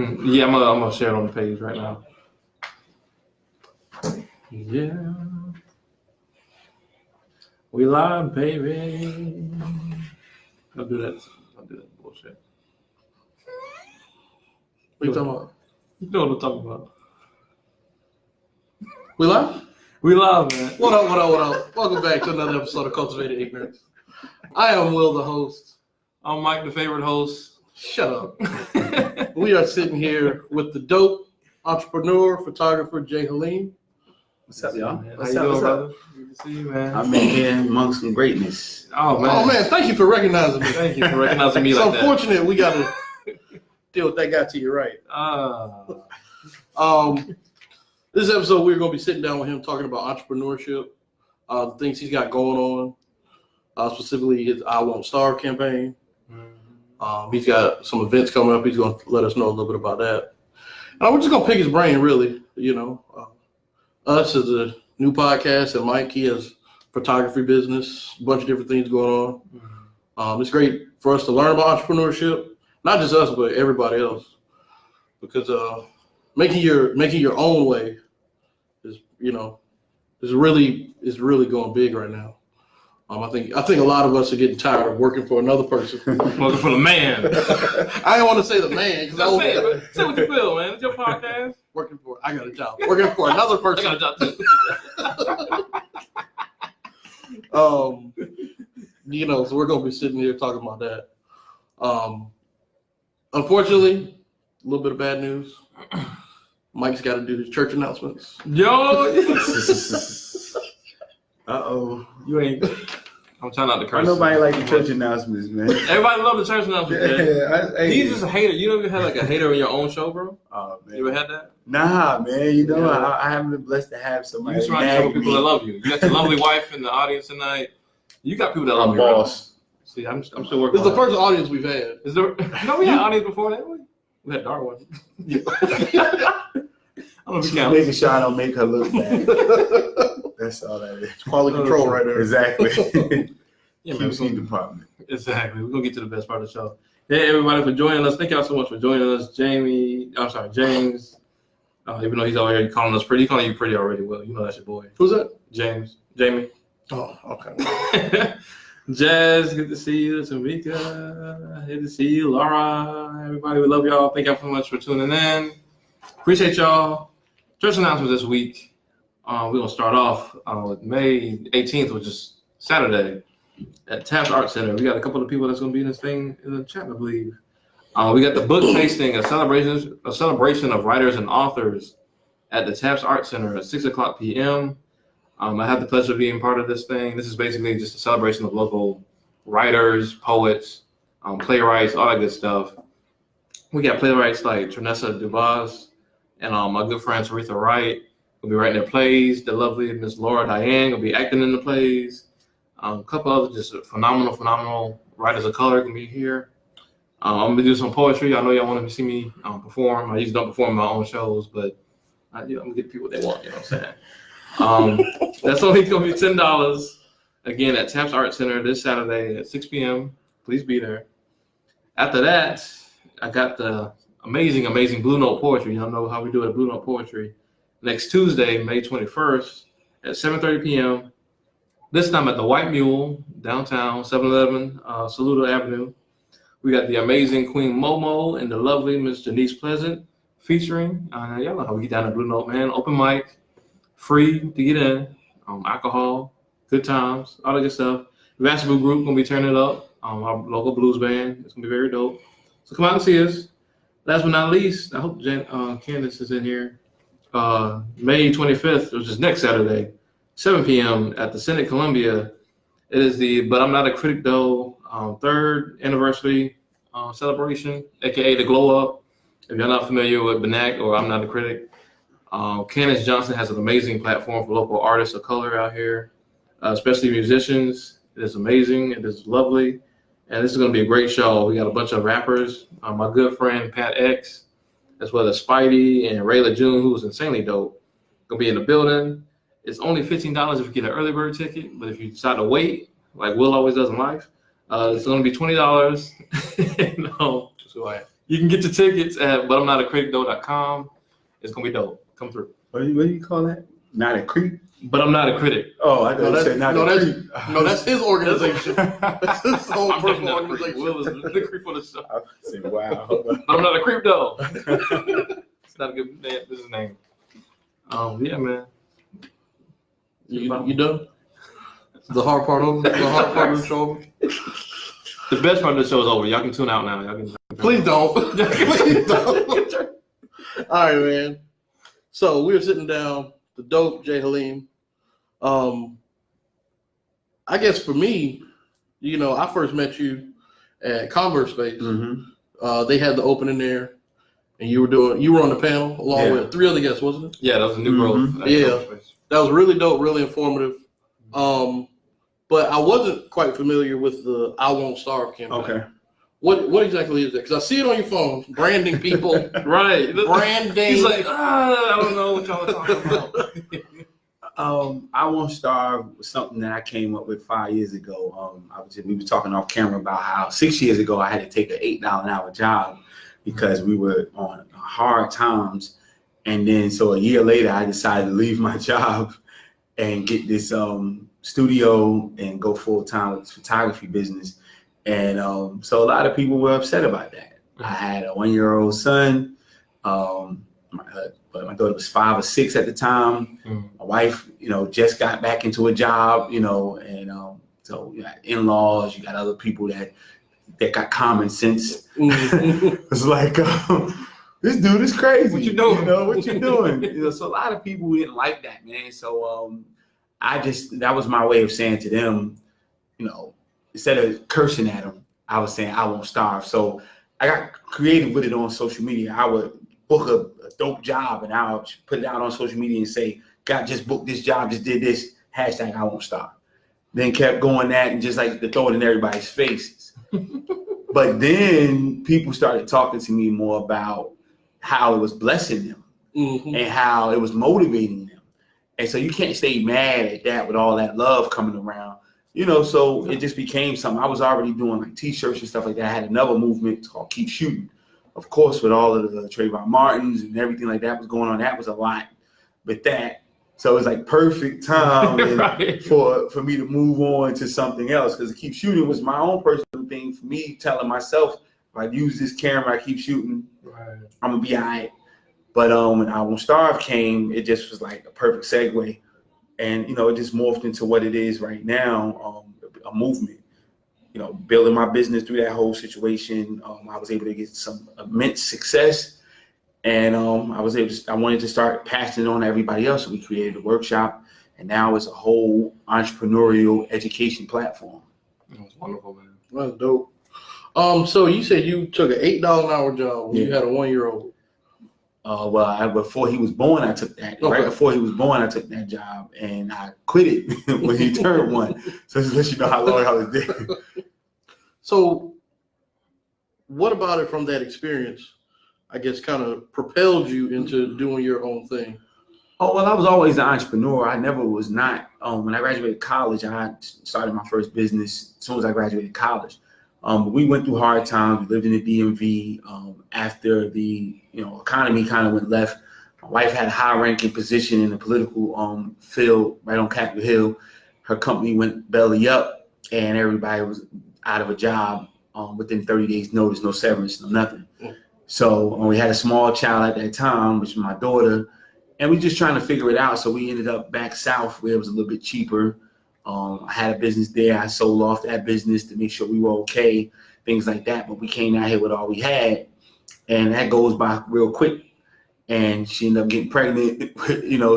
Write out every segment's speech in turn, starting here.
Yeah, I'm gonna share it on the page right now. Yeah, we live, baby. I'll do that bullshit. What you talking about? You know what I'm talking about. We live? We live, man. What up? Welcome back to another episode of Cultivated Ignorance. I am Will, the host. I'm Mike, the favorite host. Shut up. We are sitting here with the dope entrepreneur, photographer, Jay Haleem. What's up, y'all? How you doing, brother? Good to see you, man. I'm in here amongst some greatness. Oh man, Thank you for recognizing me. Thank you for recognizing me It's like that. unfortunate we got to deal with that guy to your right. This episode, we're going to be sitting down with him talking about entrepreneurship, the things he's got going on, specifically his I Wont Starve campaign. He's got some events coming up. He's going to let us know a little bit about that. And we're just going to pick his brain, really. You know, us as a new podcast, and Mike, he has photography business, a bunch of different things going on. It's great for us to learn about entrepreneurship, not just us, but everybody else, because making your own way is really going big right now. I think a lot of us are getting tired of working for another person. Working for the man. I don't want to say the man because Say what you feel, man. It's your podcast. I got a job. Working for another person. I got a job too. So we're gonna be sitting here talking about that. Unfortunately, a little bit of bad news. Mike's got to do his church announcements. Yo. Uh-oh. You ain't. I'm trying not to curse. Nobody like the church announcements, man. Everybody love the church announcements, man. He's just a hater. You ever had like a hater in your own show, bro? Oh, man. You ever had that? Nah, man. You know, I haven't been blessed to have somebody. You surround yourself with people that love you. You got your lovely wife in the audience tonight. You got people that love you. Boss. Right? See, I'm still working. This is the first audience we've had. Is there? No, we had audience before that. We had Darwin. I don't know if you count. Making sure I don't make her look bad. That's all that is. It's quality control right there. Exactly. Yeah, man. QC department. Exactly. We're gonna get to the best part of the show. Hey, everybody, for joining us. Thank y'all so much for joining us, James. Even though he's already calling us pretty, he's calling you pretty already. Well, you know that's your boy. Who's that? Jamie. Oh, okay. Jazz, good to see you. Tamika, good to see you. Laura, everybody, we love y'all. Thank y'all so much for tuning in. Appreciate y'all. Church announcement this week. We're gonna start off with May 18th, which is Saturday, at Taps Art Center. We got a couple of people that's gonna be in this thing in the chat, I believe. We got the book tasting, a celebration of writers and authors at the Taps Art Center at 6:00 p.m. I had the pleasure of being part of this thing. This is basically just a celebration of local writers, poets, playwrights, all that good stuff. We got playwrights like Trinessa Dubas and my good friend Taretha Wright will be writing their plays. The lovely Miss Laura Diane will be acting in the plays. A couple other just phenomenal writers of color can be here. I'm gonna do some poetry. I know y'all want to see me perform. I usually don't perform my own shows, but I'm gonna get people what they want. You know what I'm saying? That's only gonna be $10. Again, at Taps Art Center this Saturday at 6 p.m. Please be there. After that, I got the amazing Blue Note Poetry. Y'all know how we do it at Blue Note Poetry. Next Tuesday, May 21st at 7:30 p.m. This time at the White Mule, downtown, 711 Saluda Avenue. We got the amazing Queen Momo and the lovely Miss Janice Pleasant featuring. Y'all know how we get down at Blue Note, man. Open mic, free to get in, alcohol, good times, all that good stuff. Basketball group gonna be turning it up. Our local blues band. It's gonna be very dope. So come out and see us. Last but not least, I hope Candace is in here. May 25th, which is next Saturday, 7 p.m. at the Senate Columbia. It is the But I'm Not a Critic Though 3rd anniversary celebration, aka the Glow Up. If you're not familiar with BNAC or I'm Not a Critic, Candace Johnson has an amazing platform for local artists of color out here, especially musicians. It is amazing. It is lovely. And this is going to be a great show. We got a bunch of rappers. My good friend Pat X, as well as Spidey and Rayla June, who's insanely dope, going to be in the building. It's only $15 if you get an early bird ticket, but if you decide to wait, like Will always does in life, it's going to be $20. No, just go ahead. You can get your tickets at butimnotacritic.com. It's gonna be dope. Come through. What do you call that? Not a creep? But I'm not a critic. Oh, I thought you said not a creep. No, that's his organization. That's his own I'm personal not a creep. organization. Will is the creep on the show. I said, wow. But I'm not a creep though. It's not a good name. This is his name. Yeah, man. You done? The hard part over? The hard part of the show over? The best part of the show is over. Y'all can tune out now. Y'all can. Please don't. Please don't. All right, man. So we were sitting down, the dope Jay Haleem. I guess for me, I first met you at Converse Space. Mm-hmm. They had the opening there, and you were on the panel along with 3 other guests, wasn't it? Yeah, that was a new growth. Yeah, that was really dope, really informative. But I wasn't quite familiar with the I Won't Starve campaign. Okay. What exactly is that? Because I see it on your phone, branding people. Right. Branding. He's like, I don't know what y'all are talking about. I Won't Starve was something that I came up with 5 years ago. We were talking off camera about how 6 years ago I had to take an $8 an hour job because we were on hard times. And then so a year later, I decided to leave my job and get this studio and go full time with this photography business. And so a lot of people were upset about that. I had a 1-year-old son. My daughter was 5 or 6 at the time. My wife, just got back into a job, and so you got in-laws, you got other people that got common sense. It's like, this dude is crazy. What you doing? What you doing? So a lot of people didn't like that, man. So that was my way of saying to them, instead of cursing at them, I was saying I won't starve. So I got creative with it on social media. I would book a dope job and I'll put it out on social media and say, God, just booked this job, just did this, hashtag I won't starve. Then kept going that and just like to throw it in everybody's faces. But then people started talking to me more about how it was blessing them and how it was motivating them. And so you can't stay mad at that with all that love coming around. So it just became something. I was already doing like t-shirts and stuff like that. I had another movement called Keep Shooting. Of course, with all of the Trayvon Martins and everything like that was going on, that was a lot. But so it was like perfect time Right. for me to move on to something else, because Keep Shooting was my own personal thing for me, telling myself, if I use this camera, I keep shooting, Right. I'm gonna be all right. But when I Won't Starve came, it just was like a perfect segue. And, it just morphed into what it is right now, a movement. Building my business through that whole situation. I was able to get some immense success. And I wanted to start passing it on to everybody else. So we created a workshop. And now it's a whole entrepreneurial education platform. It was wonderful, man. That's dope. So you said you took an $8 an hour job when you had a 1-year-old. Before he was born, I took that. Okay. Right before he was born, I took that job, and I quit it when he turned 1. So just let you know how long I was there. So what about it from that experience, I guess, kind of propelled you into doing your own thing? Oh, well, I was always an entrepreneur. I never was not. When I graduated college, I started my first business as soon as I graduated college. But we went through hard times. We lived in the DMV. After the economy kind of went left, my wife had a high-ranking position in the political field right on Capitol Hill. Her company went belly up, and everybody was out of a job within 30 days notice, no severance, no nothing. So we had a small child at that time, which was my daughter, and we just trying to figure it out. So we ended up back south where it was a little bit cheaper. I had a business there. I sold off that business to make sure we were okay, things like that. But we came out here with all we had, and that goes by real quick. And she ended up getting pregnant,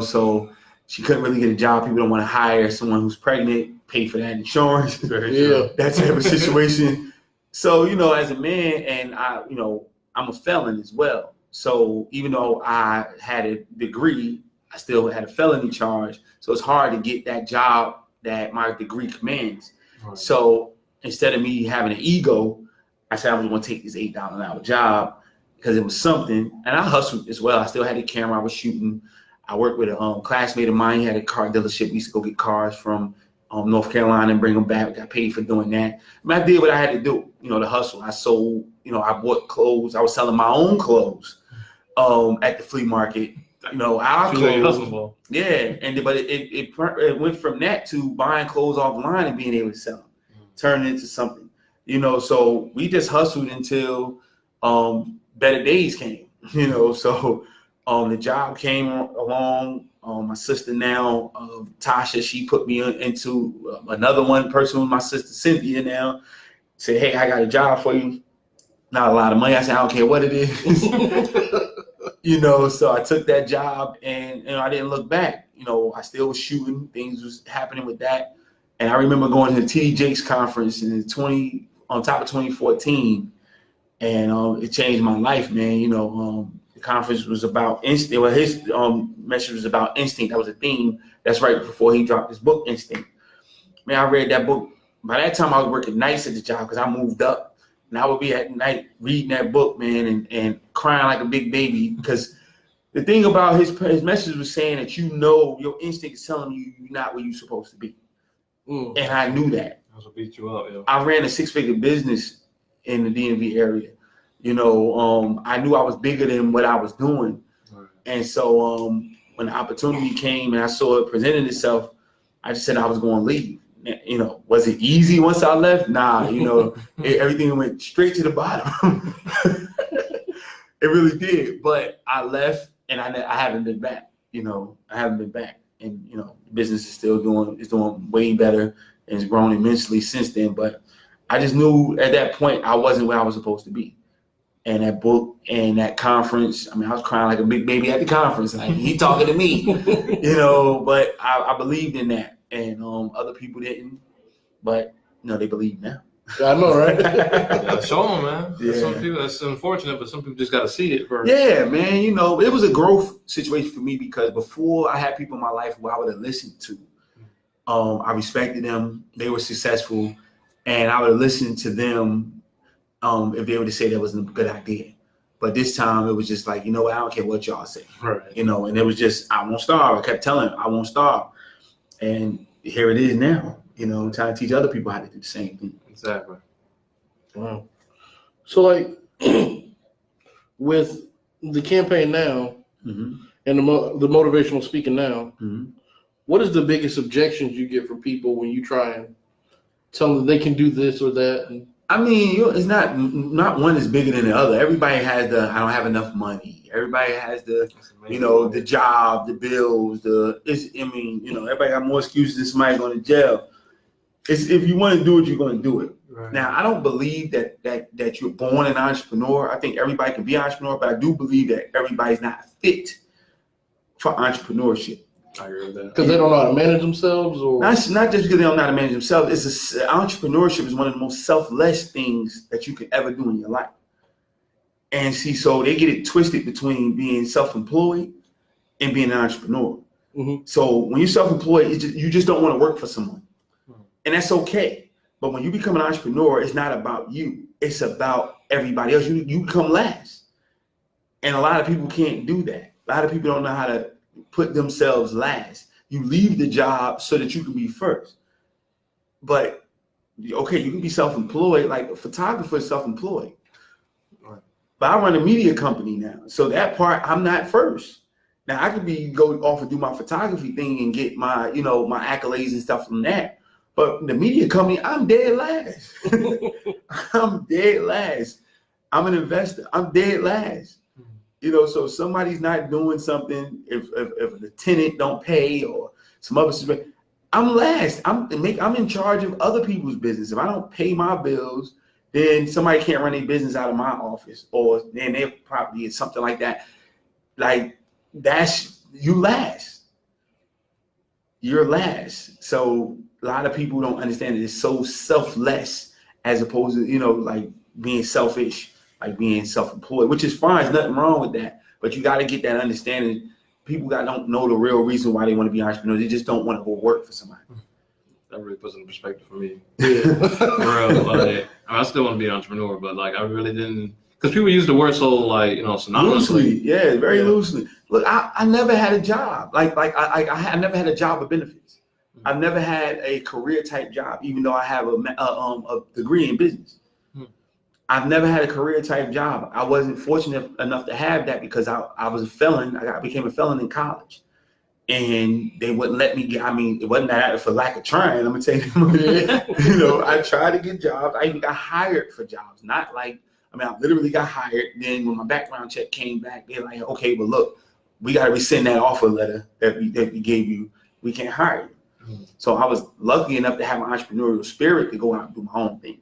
so she couldn't really get a job. People don't want to hire someone who's pregnant, pay for that insurance, that type of situation. So, as a man, and I'm a felon as well. So even though I had a degree, I still had a felony charge. So it's hard to get that job that my degree commands. Right. So instead of me having an ego, I said I was going to take this $8 an hour job because it was something. And I hustled as well. I still had the camera. I was shooting. I worked with a classmate of mine. He had a car dealership. We used to go get cars from North Carolina and bring them back. Got paid for doing that. I mean, I did what I had to do, the hustle. I sold, I bought clothes. I was selling my own clothes at the flea market. Our clothes. Yeah, but it went from that to buying clothes offline and being able to sell them, turning into something. So we just hustled until better days came. So the job came along. My sister now, Tasha, she put me into another one person with my sister Cynthia now. Said, hey, I got a job for you. Not a lot of money. I said, I don't care what it is. So I took that job and I didn't look back. I still was shooting. Things was happening with that. And I remember going to the TD Jakes conference on top of 2014. And it changed my life, man. The conference was about instinct. Well, his message was about instinct. That was a theme. That's right before he dropped his book, Instinct. Man, I read that book. By that time, I was working nights at the job because I moved up. And I would be at night reading that book, man, and crying like a big baby. Because the thing about his message was saying that your instinct is telling you you're not where you're supposed to be. And I knew that. That's what beat you up, yeah. I ran a 6-figure business in the DMV area. I knew I was bigger than what I was doing. Right. And so when the opportunity came and I saw it presenting itself, I just said I was going to leave. Was it easy once I left? Nah, everything went straight to the bottom. It really did. But I left and I haven't been back. I haven't been back. And, the business is still doing way better and it's grown immensely since then. But I just knew at that point I wasn't where I was supposed to be. And that book and that conference, I was crying like a big baby at the conference. Like, he talking to me, but I believed in that. And other people didn't, but they believe now. I know, right? Yeah, show them, man. Yeah. Some people, that's unfortunate, but some people just got to see it first. Yeah, man. It was a growth situation for me because before I had people in my life who I would have listened to. I respected them. They were successful. And I would have listened to them if they were to say that wasn't a good idea. But this time it was just like, I don't care what y'all say. Right. And it was just, I won't starve. I kept telling them, I won't starve. And here it is now, trying to teach other people how to do the same thing. Exactly. Wow. So with the campaign now and the motivational speaking now, what is the biggest objections you get from people when you try and tell them they can do this or that? It's not one is bigger than the other. Everybody has I don't have enough money. Everybody has the job, the bills, everybody got more excuses than somebody going to jail. It's if you want to do it, you're going to do it. Right. Now, I don't believe that you're born an entrepreneur. I think everybody can be an entrepreneur, but I do believe that everybody's not fit for entrepreneurship. I agree with that. Because they don't know how to manage themselves, or not just because they don't know how to manage themselves. Entrepreneurship is one of the most selfless things that you could ever do in your life. And so they get it twisted between being self-employed and being an entrepreneur. So when you're self-employed, you just don't want to work for someone, and that's okay. But when you become an entrepreneur, it's not about you; it's about everybody else. You come last, and a lot of people can't do that. A lot of people don't know how to put themselves last. You leave the job so that you can be first. But okay, you can be self-employed, like a photographer is self-employed. Right. But I run a media company now. So that part, I'm not first. Now I could go off and do my photography thing and get my, my accolades and stuff from that. But the media company, I'm dead last. I'm dead last. I'm an investor. I'm dead last. So if somebody's not doing something, if the tenant don't pay or some other situation, I'm last. I'm in charge of other people's business. If I don't pay my bills, then somebody can't run their business out of my office, or then their property is something like that. Like you last. You're last. So a lot of people don't understand that it's so selfless as opposed to, like being selfish. Like being self-employed, which is fine. There's nothing wrong with that. But you got to get that understanding. People don't know the real reason why they want to be entrepreneurs. They just don't want to go work for somebody. That really puts it in perspective for me. Yeah. For real, I still want to be an entrepreneur, but I really didn't. Because people use the word so synonymously. Loosely, yeah, very loosely. Look, I never had a job. I never had a job with benefits. I've never had a career type job, even though I have a degree in business. I've never had a career type job. I wasn't fortunate enough to have that because I was a felon. I became a felon in college, and they wouldn't let me get. I mean, it wasn't that for lack of trying. I'm gonna tell you, I tried to get jobs. I even got hired for jobs. Not like, I literally got hired. Then when my background check came back, they're like, okay, but look, we got to rescind that offer letter that we gave you. We can't hire you. So I was lucky enough to have an entrepreneurial spirit to go out and do my own thing.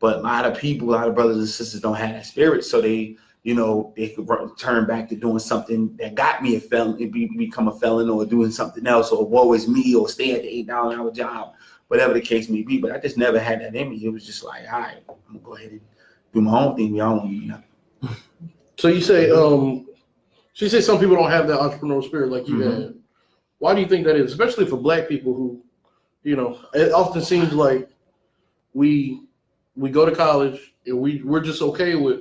But a lot of people, a lot of brothers and sisters don't have that spirit. So they could turn back to doing something that got me a felon, become a felon, or doing something else, or woe is me, or stay at the $8 an hour job, whatever the case may be. But I just never had that in me. It was just like, all right, I'm gonna go ahead and do my own thing. Y'all don't need nothing. So you say, some people don't have that entrepreneurial spirit like you had. Why do you think that is? Especially for Black people who, it often seems like we go to college and we're just okay with,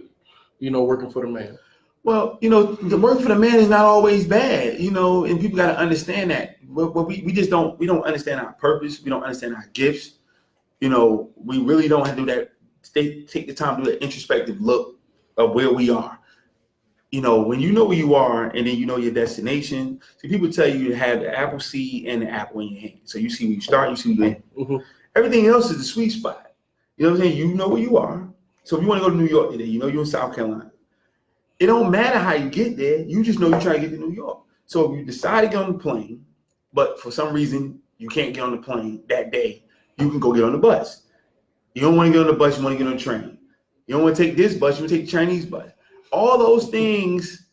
working for the man. Well, the work for the man is not always bad, and people got to understand that. But we just don't understand our purpose. We don't understand our gifts. We really don't have to do that. Take the time to do that introspective look of where we are. When you know where you are and then you know your destination. See, people tell you to have the apple seed and the apple in your hand. So you see where you start, you see where you end. Everything else is the sweet spot. You know what I'm saying? You know where you are. So if you want to go to New York today, you're in South Carolina. It don't matter how you get there. You just know you're trying to get to New York. So if you decide to get on the plane, but for some reason you can't get on the plane that day, you can go get on the bus. You don't want to get on the bus, you want to get on the train. You don't want to take this bus, you want to take the Chinese bus. All those things,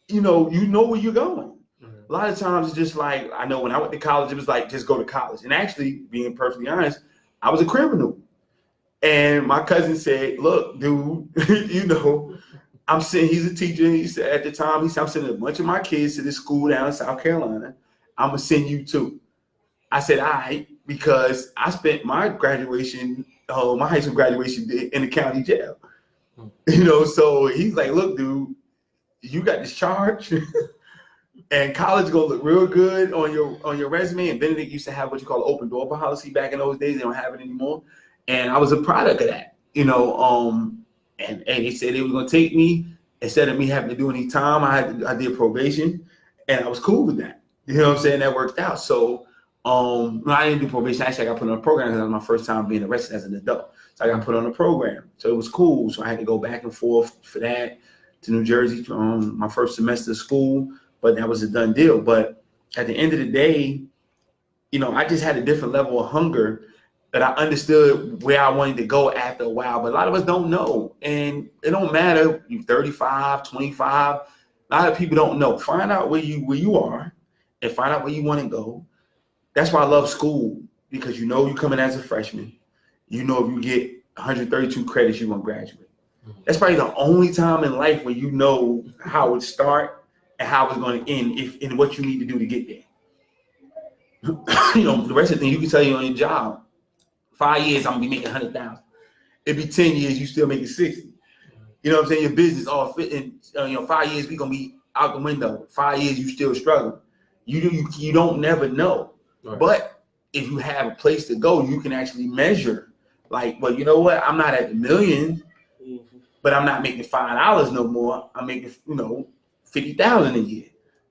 you know where you're going. A lot of times it's just like, I know when I went to college, it was like, just go to college. And actually, being perfectly honest, I was a criminal. And my cousin said, look, dude, I'm sending, he's a teacher. He said at the time, I'm sending a bunch of my kids to this school down in South Carolina. I'm going to send you too. I said, all right, because I spent my graduation, my high school graduation in the county jail. So he's like, look, dude, you got this charge and college gonna look real good on your resume. And Benedict used to have what you call an open door policy back in those days. They don't have it anymore. And I was a product of that, and they said they were gonna take me instead of me having to do any time. I did probation, and I was cool with that. You know what I'm saying? That worked out. So I didn't do probation. Actually, I got put on a program because that was my first time being arrested as an adult. So I got put on a program. So it was cool. So I had to go back and forth for that to New Jersey my first semester of school, but that was a done deal. But at the end of the day, I just had a different level of hunger that I understood where I wanted to go after a while. But a lot of us don't know. And it don't matter, you're 35, 25. A lot of people don't know. Find out where you are and find out where you want to go. That's why I love school, because you coming as a freshman. If you get 132 credits, you're going to graduate. That's probably the only time in life where you know how it start and how it's going to end, and what you need to do to get there. The rest of the thing you can tell you on your job. 5 years, I'm going to be making 100,000. It'd be 10 years, you still making 60. You know what I'm saying? Your business all fit in, 5 years, we going to be out the window. 5 years, you still struggling. You don't never know. Right. But if you have a place to go, you can actually measure. Like, well, you know what? I'm not at the million, but I'm not making $5 no more. I'm making, $50,000 a year.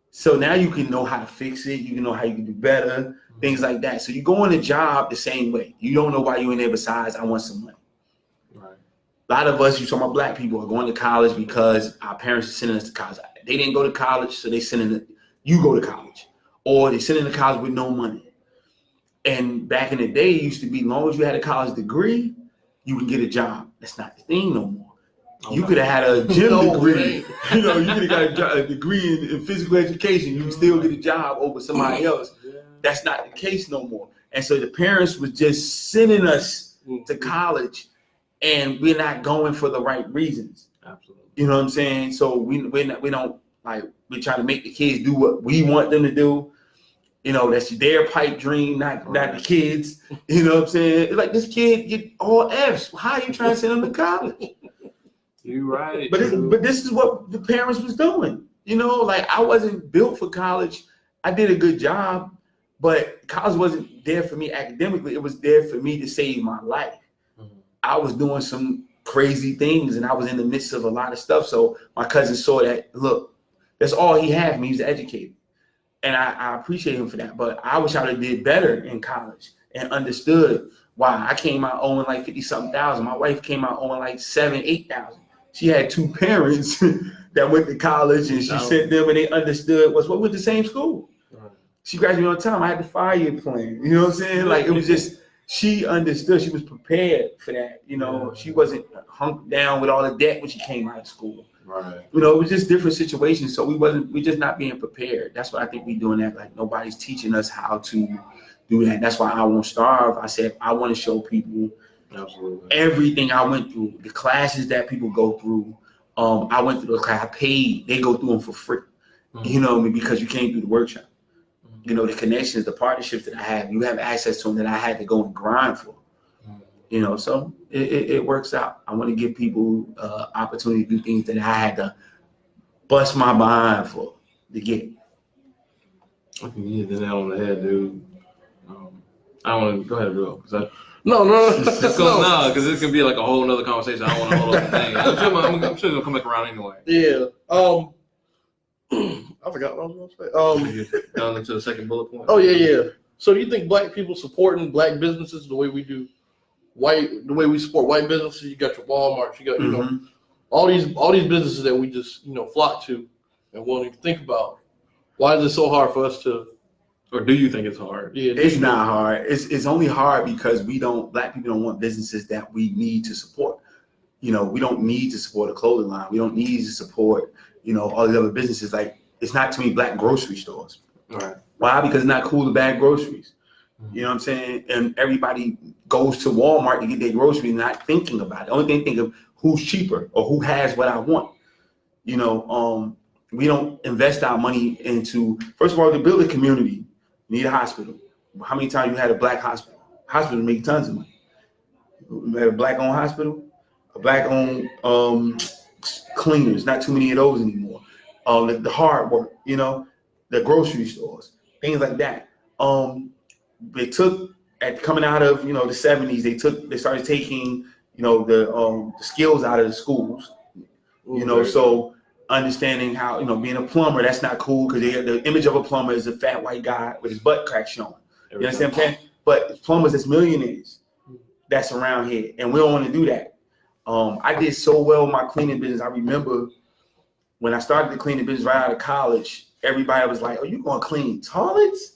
So now you can know how to fix it. You can know how you can do better, things like that. So you go on a job the same way. You don't know why you're in there besides, I want some money. Right. A lot of us, you talking about Black people, are going to college because our parents are sending us to college. They didn't go to college, so they sending you go to college. Or they sending to college with no money. And back in the day, it used to be, as long as you had a college degree, you can get a job. That's not the thing no more. Okay. You could have had a gym degree. You could have got a degree in physical education. You can still get a job over somebody else. Yeah. That's not the case no more. And so the parents was just sending us to college, and we're not going for the right reasons. Absolutely. You know what I'm saying? So we don't like, we're trying to make the kids do what we want them to do. That's their pipe dream, not the kids. You know what I'm saying? Like, this kid get all F's. How are you trying to send him to college? You're right. But this is what the parents was doing. Like, I wasn't built for college. I did a good job, But college wasn't there for me academically. It was there for me to save my life. Mm-hmm. I was doing some crazy things, and I was in the midst of a lot of stuff. So my cousin saw that, look, that's all he had for me. He was educated. And I appreciate him for that. But I wish I would have did better in college and understood why I came out owing like 50-something thousand. My wife came out owing like 7,000-8,000. She had two parents that went to college, and she sent them, and they understood what went to the same school. Right. She graduated on time. I had the 5-year plan. You know what I'm saying? Like, it was just, she understood. She was prepared for that. You know, she wasn't hunked down with all the debt when she came out of school. Right. You know, it was just different situations. So we just not being prepared. That's what I think we're doing that. Like, nobody's teaching us how to do that. That's why I Won't Starve. I said, I want to show people everything I went through, the classes that people go through. I went through the class, I paid. They go through them for free. Mm-hmm. You know what I mean? Because you came through the workshop. Mm-hmm. You know, the connections, the partnerships that I have, you have access to them that I had to go and grind for. You know, so it works out. I want to give people opportunity to do things that I had to bust my behind for to get. I think you hit the nail on the head, dude. I don't want to go ahead, bro. No, because this can be like a whole other conversation. I don't want to hold up the thing. I'm sure it'll come back around anyway. Yeah. I forgot what I was going to say. Down into the second bullet point. Oh yeah. So do you think black people supporting black businesses the way we do? The way we support white businesses, you got your Walmart, you got you know all these businesses that we just flock to and want to think about. Why is it so hard for us to? Or do you think it's hard? Yeah, it's not hard. It's only hard because black people don't want businesses that we need to support. You know, we don't need to support a clothing line. We don't need to support all these other businesses. Like, it's not too many black grocery stores. Right. Why? Because it's not cool to bag groceries. You know what I'm saying? And everybody goes to Walmart to get their groceries, not thinking about it. The only thing think of who's cheaper or who has what I want. You know, we don't invest our money into, first of all, to build a community, you need a hospital. How many times you had a black hospital? Hospitals make tons of money. You had a black-owned hospital, a black-owned cleaners, not too many of those anymore. The hard work, the grocery stores, things like that. They took, at coming out of the 70s, they started taking the skills out of the schools. So understanding how being a plumber, that's not cool because the image of a plumber is a fat white guy with his butt crack showing. You understand what I'm saying? But plumbers, that's millionaires that's around here, and we don't want to do that. I did so well in my cleaning business. I remember when I started the cleaning business right out of college, everybody was like, "Oh, you gonna clean toilets?"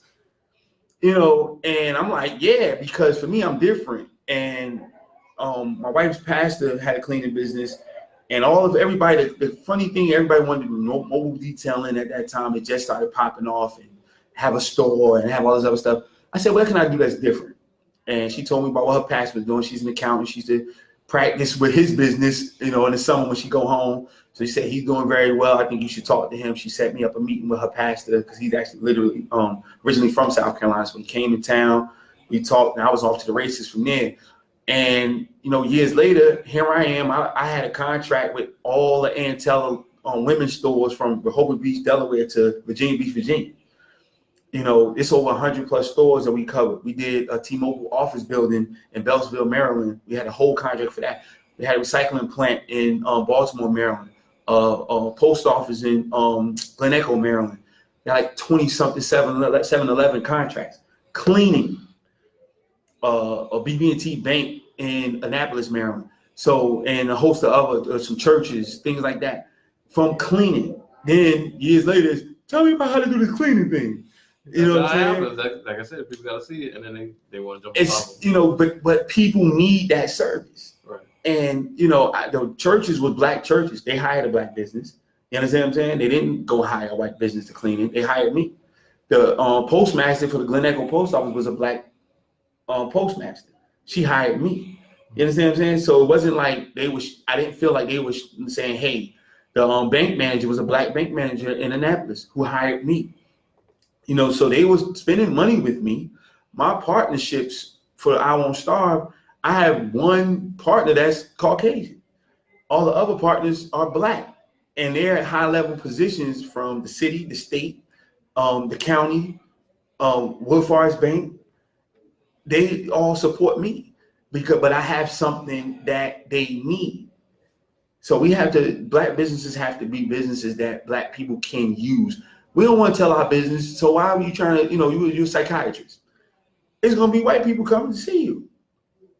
And I'm like, yeah, because for me, I'm different. And my wife's pastor had a cleaning business, and everybody, the funny thing, everybody wanted to do mobile detailing at that time. It just started popping off and have a store and have all this other stuff. I said, what can I do that's different? And she told me about what her pastor was doing. She's an accountant. She used to practice with his business, in the summer when she go home. So she said, he's doing very well. I think you should talk to him. She set me up a meeting with her pastor because he's actually literally originally from South Carolina. So he came in town. We talked, and I was off to the races from there. And, years later, here I am. I had a contract with all the Antella women's stores from Rehoboth Beach, Delaware to Virginia Beach, Virginia. It's over 100 plus stores that we covered. We did a T-Mobile office building in Beltsville, Maryland. We had a whole contract for that. We had a recycling plant in Baltimore, Maryland. A post office in Glen Echo, Maryland. They had like 20-something 7-Eleven contracts. Cleaning, a BB&T bank in Annapolis, Maryland. So, and a host of other, some churches, things like that. From cleaning. Then years later, tell me about how to do this cleaning thing. What I'm saying? Like I said, people got to see it, and then they want to jump on top of it. But people need that service. Right. And, the churches were black churches. They hired a black business. You understand what I'm saying? They didn't go hire a white business to clean it. They hired me. The postmaster for the Glen Echo post office was a black postmaster. She hired me. You understand what I'm saying? So it wasn't like I didn't feel like they were saying, hey, the bank manager was a black bank manager in Annapolis who hired me. So they was spending money with me. My partnerships for I Won't Starve, I have one partner that's Caucasian. All the other partners are black, and they're at high level positions from the city, the state, the county, Wood Forest Bank, they all support me but I have something that they need. So Black businesses have to be businesses that Black people can use. We don't want to tell our business. So why are you trying to, you're a psychiatrist? It's going to be white people coming to see you.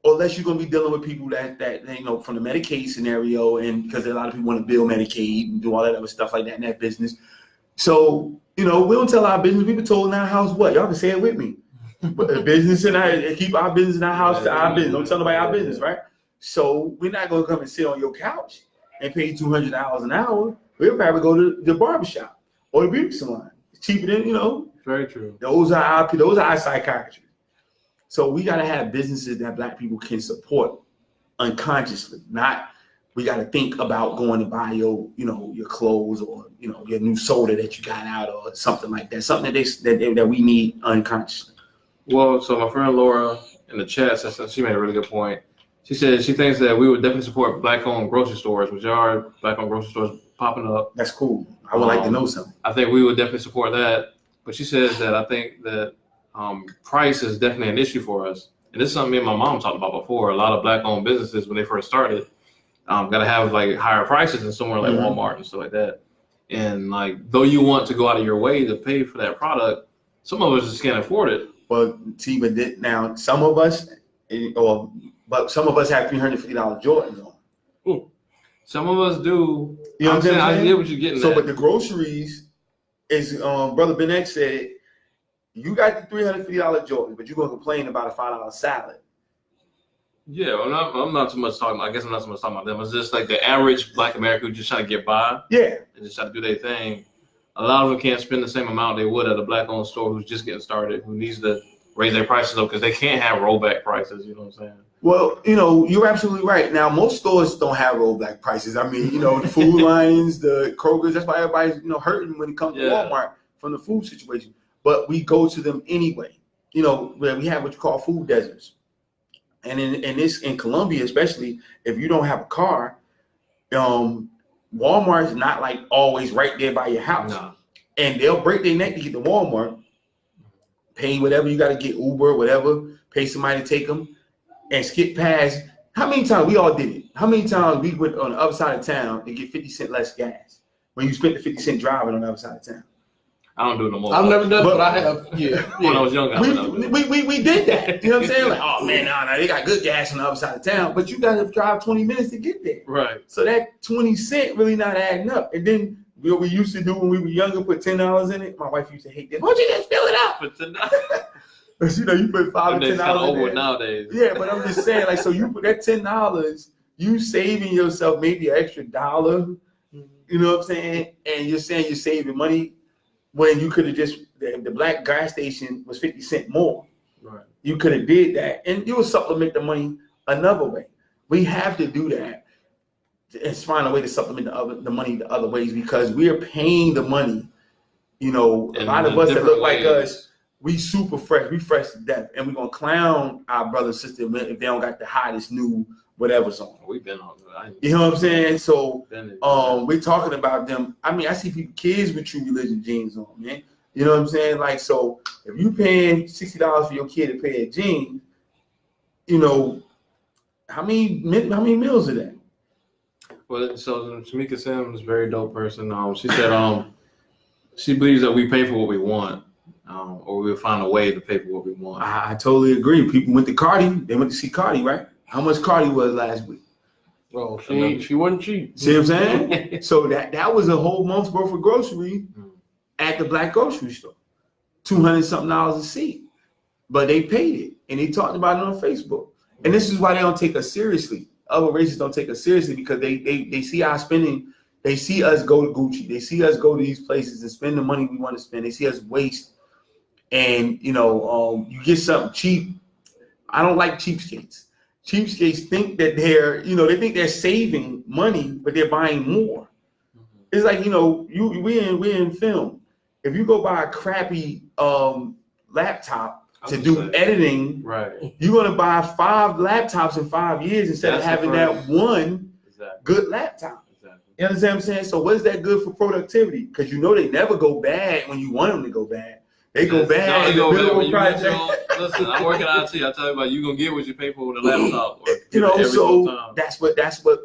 Unless you're going to be dealing with people that from the Medicaid scenario, and because a lot of people want to build Medicaid and do all that other stuff like that in that business. So, we don't tell our business. We've been told in our house what? Y'all can say it with me. Business keep our business in our house to our business. Don't tell nobody our business, right? So we're not going to come and sit on your couch and pay you $200 an hour. We'll probably go to the barbershop or the beauty salon. It's cheaper than, Very true. Those are our psychiatrists. So we got to have businesses that Black people can support unconsciously. Not we got to think about going to buy your clothes or your new soda that you got out or something like that. Something that we need unconsciously. Well, so my friend Laura in the chat says she made a really good point. She said she thinks that we would definitely support Black-owned grocery stores, which are Black-owned grocery stores popping up. That's cool. I would like to know something. I think we would definitely support that. But she says that I think that price is definitely an issue for us. And this is something me and my mom talked about before. A lot of Black-owned businesses, when they first started, got to have like higher prices than somewhere like Walmart and stuff like that. And like, though you want to go out of your way to pay for that product, some of us just can't afford it. Well, see, but now some of us have $350 Jordans on. Ooh. Some of us do. You know what I'm saying? I get what you're getting at. But the groceries is, Brother Ben X said, you got the $350 Jordans, but you're going to complain about a $5 salad. Yeah, well, I'm not too much talking about, I guess I'm not so much talking about them. It's just like the average Black American who just trying to get by. Yeah. And just try to do their thing. A lot of them can't spend the same amount they would at a Black-owned store who's just getting started, who needs to raise their prices up because they can't have rollback prices. You know what I'm saying? Well, you're absolutely right. Now, most stores don't have rollback prices. I mean, the Food Lions, the Kroger's, that's why everybody's, hurting when it comes to Walmart from the food situation. But we go to them anyway. Where we have what you call food deserts. And in Colombia, especially, if you don't have a car, Walmart's not like always right there by your house. No. And they'll break their neck to get to Walmart, pay whatever you got to get, Uber, whatever, pay somebody to take them and skip past. How many times we all did it? How many times we went on the other side of town to get 50 cents less gas when you spent the 50 cents driving on the other side of town? I don't do it no more. I've never done it, but I have. Yeah. When I was younger. We did that. You know what I'm saying? Like, oh man, no, they got good gas on the other side of town, but you got to drive 20 minutes to get there. Right. So that 20 cent really not adding up. And then what we used to do when we were younger, put $10 in it. My wife used to hate that. Why don't you just fill it up? For $10. But you put $5 or $10 in there. Nowadays. Yeah, but I'm just saying, like, so you put that $10, you saving yourself maybe an extra $1. You know what I'm saying? And you're saying you're saving money when you could have just, the black gas station was 50 cents more. Right. You could have did that, and you would supplement the money another way. We have to do that and find a way to supplement the money the other ways, because we are paying the money. A lot of us that look like us, we super fresh. We fresh to death, and we're gonna clown our brother and sister if they don't got the hottest new whatever's on. We've been on that. You know what I'm saying? So we're talking about them. I mean, I see kids with True Religion jeans on, man. You know what I'm saying? Like, so if you paying $60 for your kid to pay a jeans, how many meals are that? Well, so Tamika Sims, very dope person. She said she believes that we pay for what we want, or we'll find a way to pay for what we want. I totally agree. People went to Cardi. They went to see Cardi, right? How much Cardi was last week? Well, she wasn't cheap. See what I'm saying? So that was a whole month's worth of grocery at the black grocery store. $200-something a seat. But they paid it, and they talked about it on Facebook. And this is why they don't take us seriously. Other races don't take us seriously because they see our spending. They see us go to Gucci. They see us go to these places and spend the money we want to spend. They see us waste. And, you get something cheap. I don't like cheapskates. Cheapskates think that they think they're saving money, but they're buying more. It's like, we're in film. If you go buy a crappy laptop to do editing, right, you're going to buy 5 laptops in 5 years instead of having that one good laptop. Exactly. You understand what I'm saying? So what is that good for productivity? Because they never go bad when you want them to go bad. They go bad in the middle of a project. Listen, I'm working IT. I tell you about you gonna get what you pay for with a laptop. Or You know, every so time. that's what,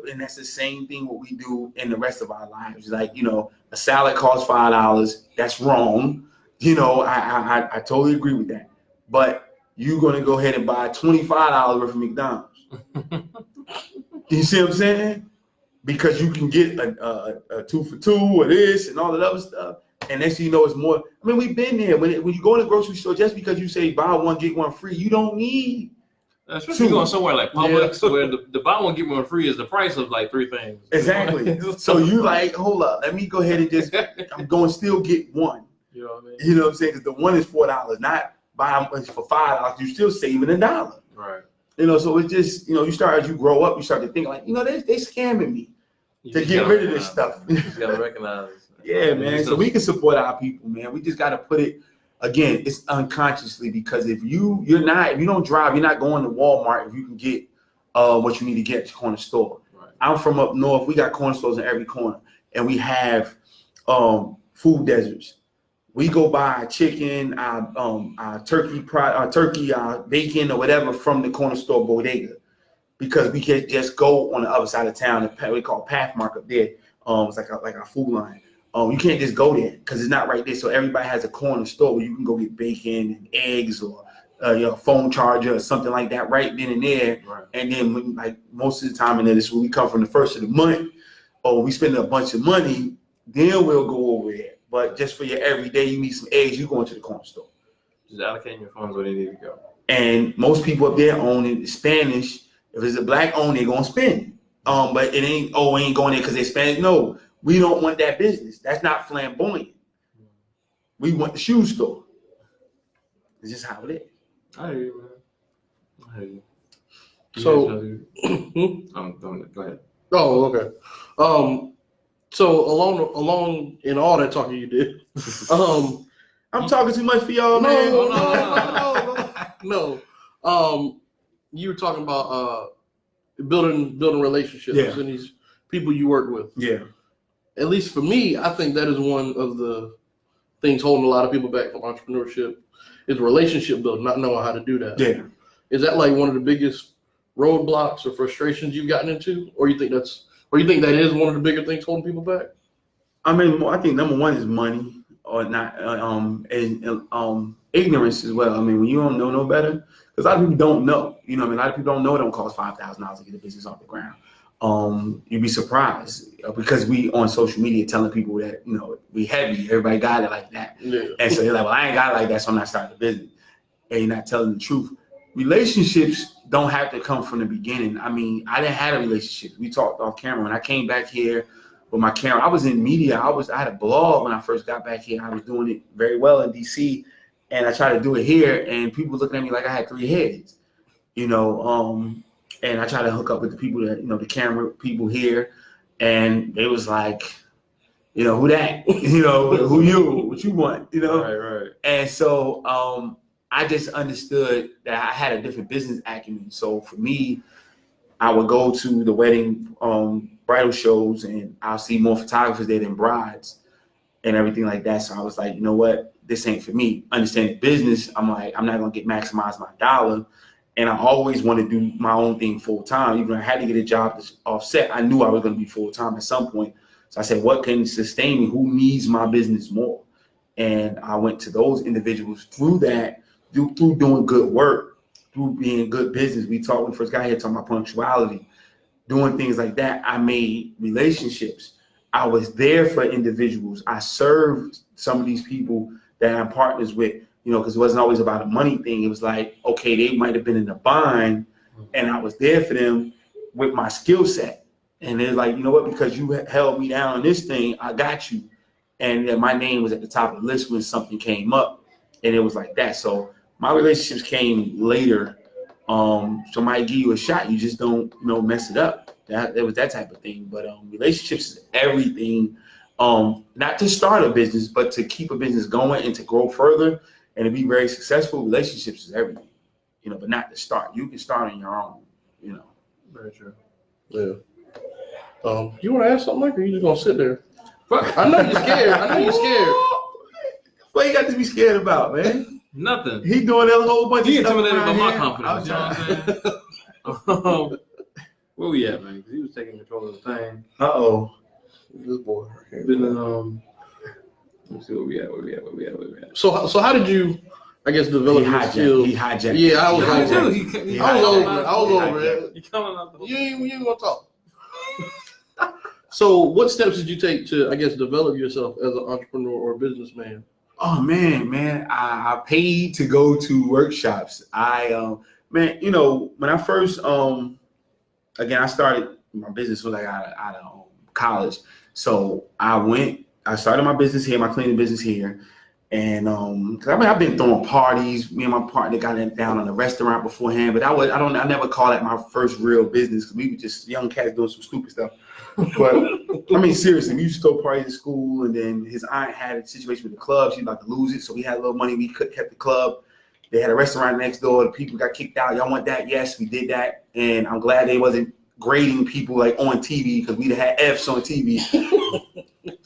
and that's the same thing what we do in the rest of our lives. Like, you know, a salad costs $5. That's wrong. You know, I totally agree with that. But you're gonna go ahead and buy $25 worth of McDonald's. You see what I'm saying? Because you can get a 2 for $2 or this and all that other stuff. And next thing you know, it's more. I mean, we've been there. When you go in the grocery store, just because you say buy one, get one free, you don't need. Especially going somewhere like Publix, where the buy one, get one free is the price of like 3 things. Exactly. So you like, hold up, let me go ahead and just, I'm going to still get one. You know what I mean? You know what I'm saying? Because the one is $4, not buy one for $5. You're still saving $1. Right. You know, so it's just, you know, as you grow up, you start to think like, you know, they scamming me to get rid of this stuff. You just gotta recognize. Yeah, man. So we can support our people, man. We just got to put it, again, it's unconsciously, because if you don't drive, you're not going to Walmart if you can get what you need to get at your corner store. Right. I'm from up north. We got corner stores in every corner, and we have food deserts. We go buy chicken, our turkey, bacon, or whatever from the corner store bodega, because we can't just go on the other side of town. We call Pathmark up there. It's like a food line. You can't just go there because it's not right there. So everybody has a corner store where you can go get bacon and eggs or your phone charger or something like that right then and there. Right. And then when, like most of the time, and then this when we come from the first of the month, or we spend a bunch of money, then we'll go over there. But just for your everyday, you need some eggs, you going to the corner store. Just allocating your funds where they need to go. And most people up there own it Spanish. If it's a black owned, they're gonna spend. But it ain't we ain't going there because they Spanish. No, we don't want that business. That's not flamboyant. We want the shoe store. It's just how it is. I hear you, man. I hear you. So, Go ahead. Oh, okay. So along in all that talking you did, I'm talking too much for y'all, man. No. You were talking about building relationships and these people you work with. Yeah. At least for me, I think that is one of the things holding a lot of people back from entrepreneurship is relationship building, not knowing how to do that. Yeah. Is that like one of the biggest roadblocks or frustrations you've gotten into, or you think that is one of the bigger things holding people back? I mean, I think number one is money, or not, and ignorance as well. I mean, when you don't know no better, because a lot of people don't know. You know, I mean, a lot of people don't know it don't cost $5,000 to get a business off the ground. You'd be surprised because we on social media telling people that, you know, we heavy, everybody got it like that. Yeah. And so they're like, well, I ain't got it like that, so I'm not starting a business. And you're not telling the truth. Relationships don't have to come from the beginning. I mean, I didn't have a relationship. We talked off camera. When I came back here with my camera, I was in media. I had a blog when I first got back here. I was doing it very well in DC, and I tried to do it here, and people were looking at me like I had 3 heads, you know. And I tried to hook up with the people that, you know, the camera people here, and they was like, you know, who that? You know, who you? What you want? You know. Right. And so I just understood that I had a different business acumen. So for me, I would go to the wedding bridal shows, and I'll see more photographers there than brides and everything like that. So I was like, you know what? This ain't for me. Understanding business, I'm like, I'm not going to maximize my dollar. And I always want to do my own thing full time. Even if I had to get a job to offset, I knew I was going to be full time at some point. So I said, what can sustain me? Who needs my business more? And I went to those individuals through that, through doing good work, through being good business. We talked when we first got here talking about punctuality, doing things like that. I made relationships. I was there for individuals. I served some of these people that I'm partners with, you know, because it wasn't always about a money thing. It was like, okay, they might have been in a bind, and I was there for them with my skill set. And they're like, you know what, because you held me down on this thing, I got you. And then my name was at the top of the list when something came up, and it was like that. So my relationships came later. Somebody give you a shot, you just don't, you know, mess it up. It was that type of thing. But relationships is everything. Not to start a business, but to keep a business going and to grow further and to be very successful. Relationships is everything, you know, but not to start. You can start on your own, you know. Very true. Yeah. You want to ask something, Mike, or you just gonna sit there? I know you're scared. What you got to be scared about, man? Nothing. He doing a whole bunch He of stuff. intimidated by around my here. confidence. You know what I'm saying? Where we at, man? Because he was taking control of the thing. This boy. Right Been here. in, let's see where we at. So how did you, I guess, develop your He skills? hijacked. Yeah, I was He over hijacked. it. He I was over it. hijacked. I was He over hijacked. it. You coming out the You ain't gonna talk. So, what steps did you take to, I guess, develop yourself as an entrepreneur or a businessman? Oh man, I paid to go to workshops. Man, you know, when I first again, I started my business was like out of college. So I started my business here, my cleaning business here. And cause I've been throwing parties. Me and my partner got down on a restaurant beforehand, but I never call that my first real business because we were just young cats doing some stupid stuff. But I mean, seriously, we used to throw parties in school, and then his aunt had a situation with the club. She was about to lose it, so we had a little money. We kept the club. They had a restaurant next door. The people got kicked out. Y'all want that? Yes, we did that. And I'm glad they wasn't grading people like on TV because we'd have had F's on TV.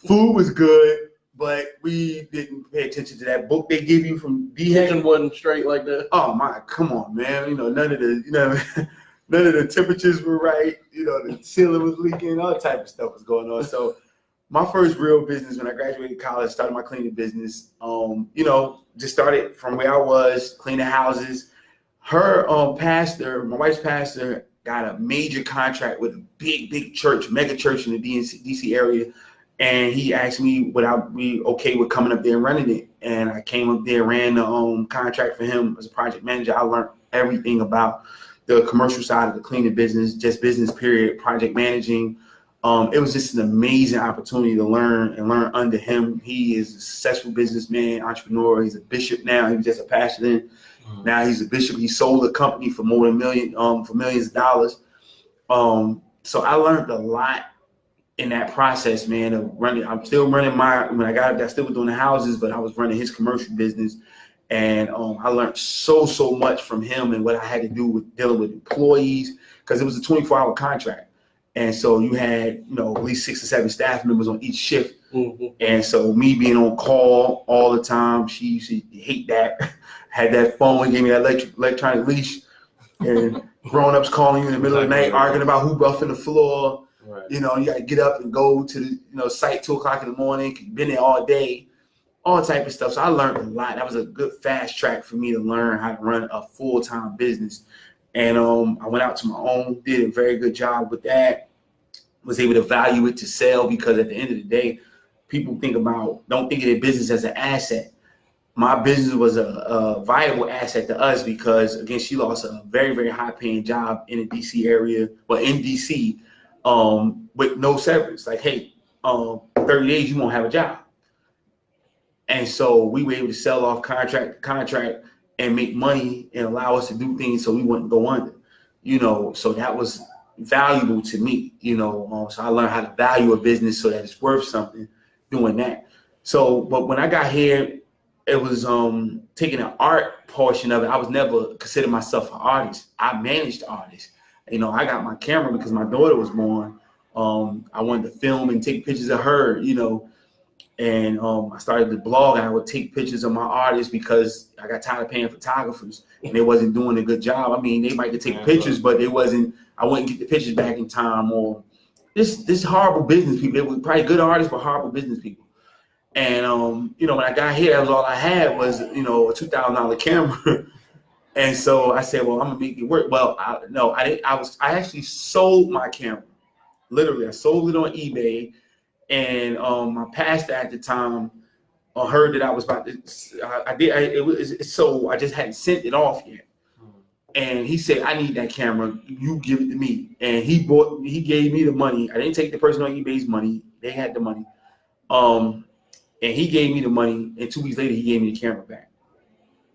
Food was good, but we didn't pay attention to that book they give you from Kitchen wasn't straight like that. Oh my, come on, man. You know, none of the temperatures were right. You know, the ceiling was leaking, all type of stuff was going on. So my first real business when I graduated college, started my cleaning business. You know, just started from where I was, cleaning houses. Her pastor, my wife's pastor, got a major contract with a big church, mega church in the DC area. And he asked me would I be okay with coming up there and running it. And I came up there, ran the contract for him as a project manager. I learned everything about the commercial side of the cleaning business, just business period, project managing. It was just an amazing opportunity to learn under him. He is a successful businessman, entrepreneur. He's a bishop now. He was just a pastor then. Now he's a bishop. He sold a company for more than millions of dollars. So I learned a lot in that process, man, of running. I'm still running when I got up there, I still was doing the houses, but I was running his commercial business. And I learned so much from him and what I had to do with dealing with employees, because it was a 24-hour contract. And so you had, you know, at least 6 or 7 staff members on each shift. Mm-hmm. And so me being on call all the time, she used to hate that. Had that phone, gave me that electronic leash, and grown-ups calling you in the middle of the night, arguing about who buffing the floor. Right. You know, you got to get up and go to the site 2 o'clock in the morning. You've been there all day, all type of stuff. So I learned a lot. That was a good fast track for me to learn how to run a full-time business. And I went out to my own, did a very good job with that. Was able to value it to sell, because at the end of the day, people don't think of their business as an asset. My business was a viable asset to us because, again, she lost a very, very high-paying job in the D.C. area, but in D.C., with no severance. Like, hey, 30 days, you won't have a job. And so we were able to sell off contract to contract and make money and allow us to do things so we wouldn't go under. You know, so that was valuable to me, you know. So I learned how to value a business so that it's worth something doing that. So, but when I got here, it was taking an art portion of it. I was never considered myself an artist. I managed artists. You know, I got my camera because my daughter was born. I wanted to film and take pictures of her, you know, and I started to blog, and I would take pictures of my artists because I got tired of paying photographers and they wasn't doing a good job. I mean, they might could take pictures, but I wouldn't get the pictures back in time, or this horrible business people. They were probably good artists, but horrible business people. And, you know, when I got here, that was all I had was, you know, a $2,000 camera. And so I said, well, I'm gonna make it work. Well, I actually sold my camera. Literally, I sold it on eBay. And my pastor at the time heard that I was about to. So I just hadn't sent it off yet. And he said, I need that camera. You give it to me. And he gave me the money. I didn't take the person on eBay's money. They had the money. And he gave me the money. And 2 weeks later, he gave me the camera back.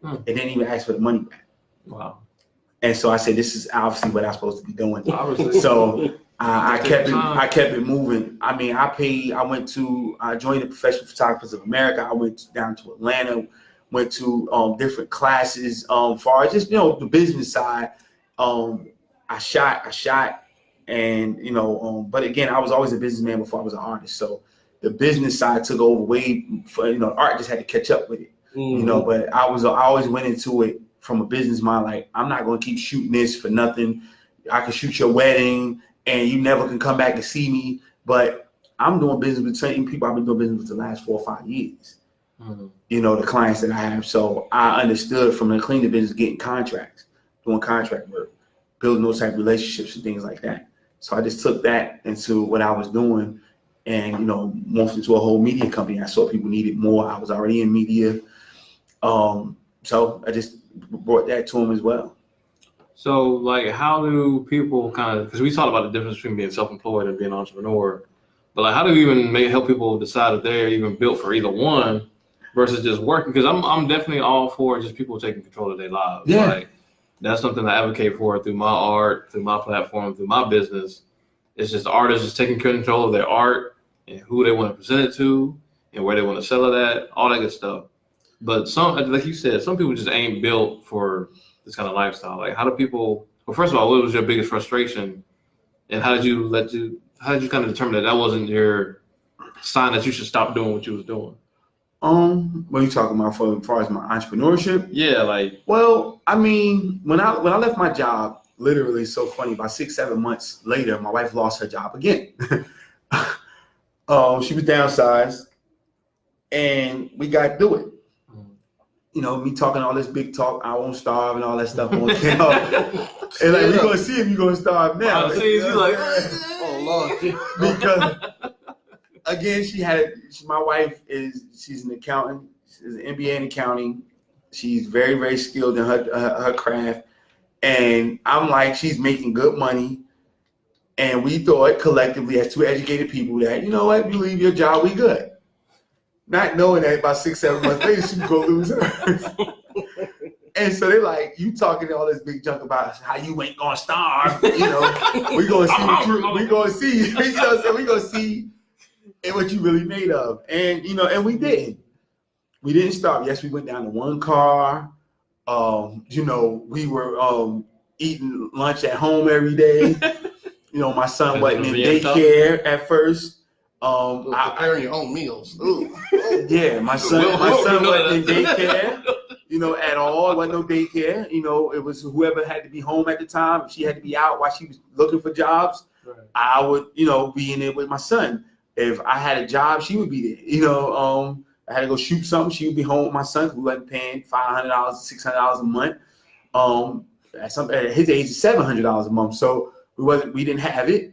And didn't even ask for the money back. Wow. And so I said, this is obviously what I'm supposed to be doing. So I kept it moving. I mean, I joined the Professional Photographers of America. I went down to Atlanta, went to different classes. Far as just, you know, the business side, I shot, and, you know, but again, I was always a businessman before I was an artist. So the business side took over art just had to catch up with it. But I always went into it from a business mind, like, I'm not going to keep shooting this for nothing. I can shoot your wedding and you never can come back and see me, but I'm doing business with certain people I've been doing business with the last 4 or 5 years. The clients that I have. So I understood from the cleaning business, getting contracts, doing contract work, building those type of relationships and things like that. So I just took that into what I was doing and, morphed into a whole media company. I saw people needed more. I was already in media. So I just brought that to them as well. So, like, how do people because we talked about the difference between being self-employed and being an entrepreneur, but like, how do you even help people decide that they're even built for either one versus just working? Because I'm definitely all for just people taking control of their lives. Yeah. Like, that's something I advocate for through my art, through my platform, through my business. It's just artists just taking control of their art and who they want to present it to and where they want to sell it at, all that good stuff. But like you said, some people just ain't built for this kind of lifestyle. Like, how do people? Well, first of all, what was your biggest frustration, and how did you kind of determine that wasn't your sign that you should stop doing what you was doing? What are you talking about as far as my entrepreneurship? Yeah, like. Well, I mean, when I left my job, literally, so funny. About 6-7 months later, my wife lost her job again. She was downsized, and we got through it. Me talking all this big talk, I won't starve and all that stuff. And like, we're gonna see if you're gonna starve now. Oh Lord. Because again, my wife she's an accountant. She's an MBA in accounting. She's very, very skilled in her craft. And I'm like, she's making good money. And we thought collectively as 2 educated people that, you know what, you leave your job, we good. Not knowing that about 6-7 months later, she's going to lose hers. And so they're like, you talking all this big junk about how you ain't going to starve. We're going to see we're going to see, we're going to see what you really made of. And, and we didn't. We didn't starve. Yes, we went down to 1 car. We were eating lunch at home every day. My son wasn't in daycare at first. Preparing your own meals. Ooh. Yeah, my son wasn't in daycare, at all. It wasn't no daycare. It was whoever had to be home at the time. If she had to be out while she was looking for jobs, right. I would, be in there with my son. If I had a job, she would be there. I had to go shoot something, she would be home with my son. We wasn't paying $500, $600 a month. At his age, $700 a month. So we didn't have it.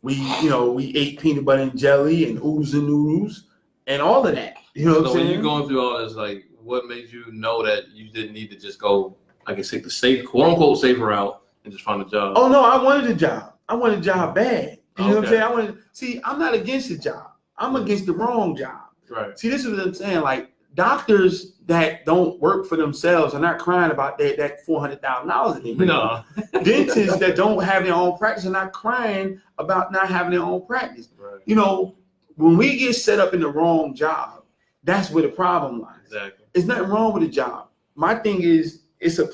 We ate peanut butter and jelly and oodles and noodles and all of that. So when you're going through all this, like, what made you know that you didn't need to just go, I guess, take the safe, quote unquote, safe route and just find a job? Oh no, I wanted a job. I wanted a job bad. You know what I'm saying? I'm not against the job. I'm against the wrong job. Right. See, this is what I'm saying. Like, doctors that don't work for themselves are not crying about that $400,000 that they make. No. Dentists that don't have their own practice are not crying about not having their own practice. Right. When we get set up in the wrong job, that's where the problem lies. Exactly. There's nothing wrong with a job. My thing is, it's a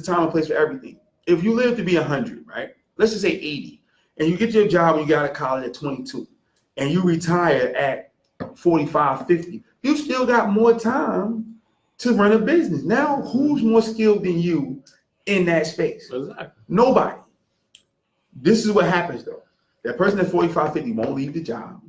time and place for everything. If you live to be 100, right? Let's just say 80, and you get your job when you got out of college at 22, and you retire at 45, 50, you still got more time to run a business. Now, who's more skilled than you in that space? Exactly. Nobody. This is what happens, though. That person at 45, 50 won't leave the job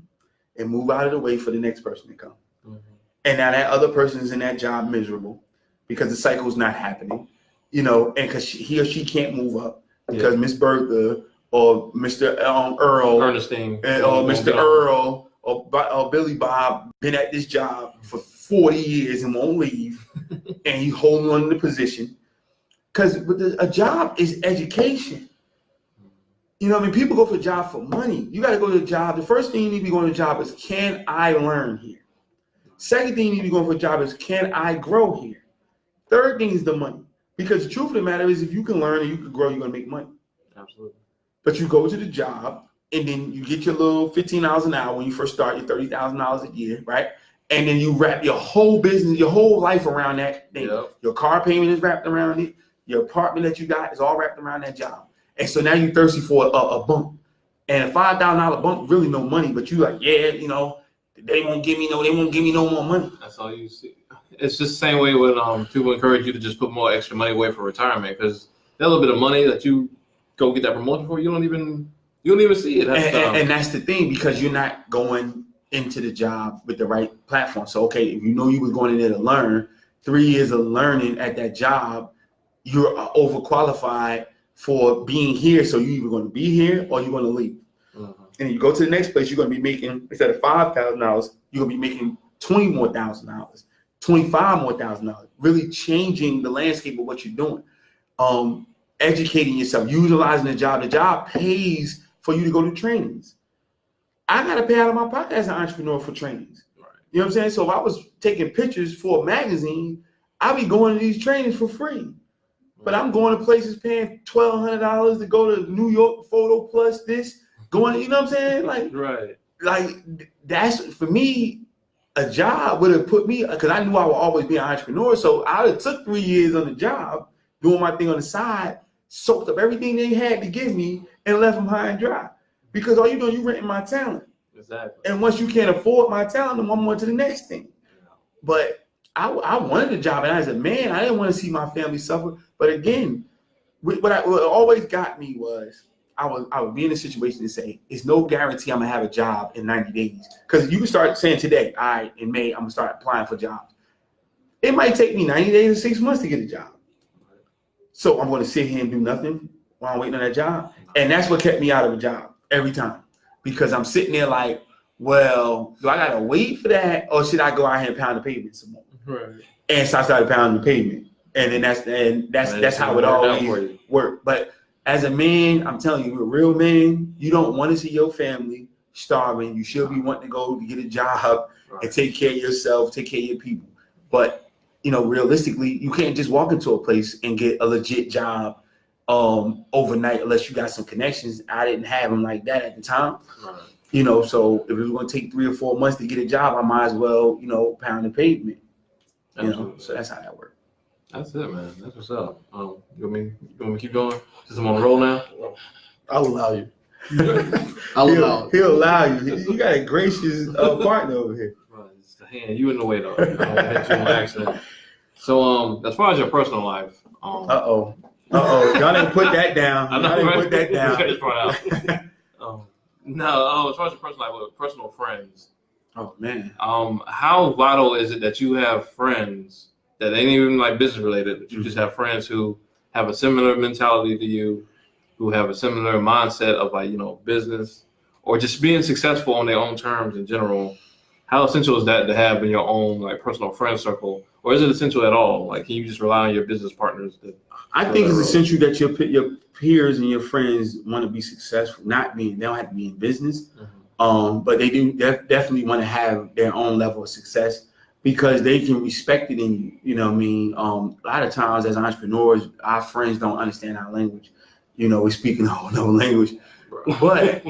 and move out of the way for the next person to come. Mm-hmm. And now that other person is in that job miserable because the cycle's not happening, and because he or she can't move up because Miss Bertha or Mr. Earl Ernestine or Mr. Earl or Billy Bob been at this job for 40 years and won't leave, and you holding on to the position. Because a job is education. People go for a job for money. You got to go to a job. The first thing you need to be going to a job is, can I learn here? Second thing you need to be going for a job is, can I grow here? Third thing is the money. Because the truth of the matter is, if you can learn and you can grow, you're going to make money. Absolutely. But you go to the job, and then you get your little $15 an hour when you first start, your $30,000 a year, right? And then you wrap your whole business, your whole life around that thing. Yep. Your car payment is wrapped around it. Your apartment that you got is all wrapped around that job. And so now you're thirsty for a bump. And a $5,000 bump, really no money, but you like, they won't give me no more money. That's all you see. It's just the same way when people encourage you to just put more extra money away for retirement, because that little bit of money that you go get that promotion for, you don't even see it. And that's the thing, because you're not going into the job with the right platform. So okay, if you know you was going in there to learn, 3 years of learning at that job, you're overqualified for being here. So you're either going to be here or you're going to leave. And you go to the next place, you're going to be making, instead of $5,000, you're going to be making $20,000 more, $25,000 more, really changing the landscape of what you're doing. Educating yourself, utilizing the job. The job pays for you to go to trainings. I got to pay out of my pocket as an entrepreneur for trainings. Right. You know what I'm saying? So if I was taking pictures for a magazine, I'd be going to these trainings for free. But I'm going to places paying $1,200 to go to New York Photo Plus this. Going, you know what I'm saying? Like that's, for me, a job would have put me, because I knew I would always be an entrepreneur. So I would have took 3 years on the job, doing my thing on the side, soaked up everything they had to give me, and left them high and dry. Because all you're doing, you're renting my talent. Exactly. And once you can't afford my talent, then I'm on to the next thing. But I wanted the job, and as a man, I didn't want to see my family suffer. But again, what always got me was, I would be in a situation to say, it's no guarantee I'm gonna have a job in 90 days. Because you can start saying today, all right, in May, I'm gonna start applying for jobs. It might take me 90 days or 6 months to get a job. So I'm gonna sit here and do nothing while I'm waiting on that job. And that's what kept me out of a job every time. Because I'm sitting there like, well, do I gotta wait for that, or should I go out here and pound the pavement some more? Right. And so I started pounding the pavement. And then that's how it always worked. But as a man, I'm telling you, a real man, you don't want to see your family starving. You should be wanting to go to get a job and take care of yourself, take care of your people. But, you know, realistically, you can't just walk into a place and get a legit job overnight unless you got some connections. I didn't have them like that at the time. Right. You know, so if it was going to take 3 or 4 months to get a job, I might as well, you know, pound the pavement. You know, so that's how that works. That's it, man. That's what's up. You want me to keep going? Since I'm on the roll now? I'll allow you. He'll allow you. You got a gracious partner over here. Right, it's the hand. You in the way though. I don't want to hit you on accident. So, as far as your personal life, y'all didn't put that down. Put that down. Check this part out. No, as far as your personal life with personal friends. Oh man. How vital is it that you have friends that ain't even like business related, but you just have friends who have a similar mentality to you, who have a similar mindset of, like, you know, business or just being successful on their own terms in general? How essential is that to have in your own, like, personal friend circle, or is it essential at all? Like, can you just rely on your business partners? I think it's essential that your peers and your friends want to be successful. They don't have to be in business, but they do definitely want to have their own level of success, because they can respect it in you. You know what I mean? A lot of times as entrepreneurs, our friends don't understand our language. You know, we're speaking a whole nother language. But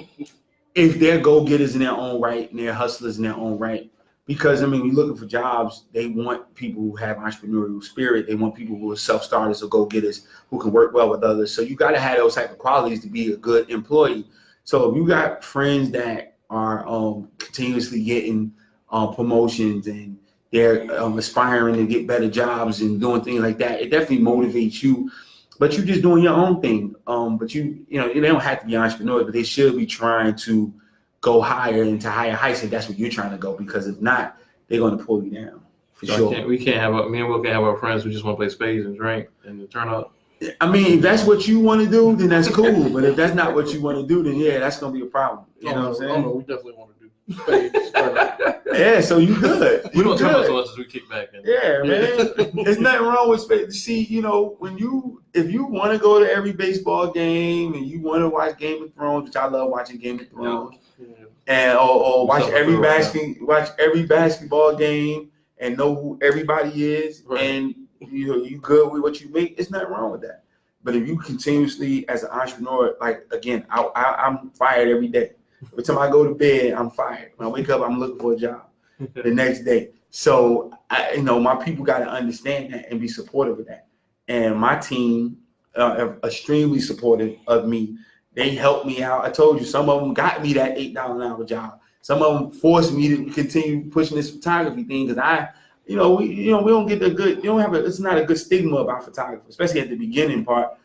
if they're go-getters in their own right and they're hustlers in their own right, because, I mean, you're looking for jobs, they want people who have entrepreneurial spirit. They want people who are self-starters or go-getters who can work well with others. So you got to have those type of qualities to be a good employee. So if you got friends that are continuously getting promotions and they're aspiring to get better jobs and doing things like that, it definitely motivates you. But you're just doing your own thing. But you know, they don't have to be entrepreneurs, but they should be trying to go higher into higher heights if that's what you're trying to go. Because if not, they're going to pull you down for sure. Me and Will can't have our friends who just want to play spades and drink and turn up. I mean, if that's what you want to do, then that's cool. But if that's not what you want to do, then yeah, that's going to be a problem. You know what I'm saying? Oh no, we definitely want to do spades. Yeah, so you good. We don't turn up so much as we kick back in. Yeah, man. There's nothing wrong with spades. See, you know, if you want to go to every baseball game and you want to watch Game of Thrones, which I love watching Game of Thrones, and or watch every basketball game and know who everybody is, and you good with what you make, it's nothing wrong with that. But if you continuously, as an entrepreneur, like, again, I'm fired every day. Every time I go to bed, I'm fired. When I wake up, I'm looking for a job the next day. So, my people got to understand that and be supportive of that. And my team are extremely supportive of me. They help me out. I told you, some of them got me that $8 an hour job. Some of them forced me to continue pushing this photography thing because we don't get the good. You don't have it's not a good stigma about photography, especially at the beginning part.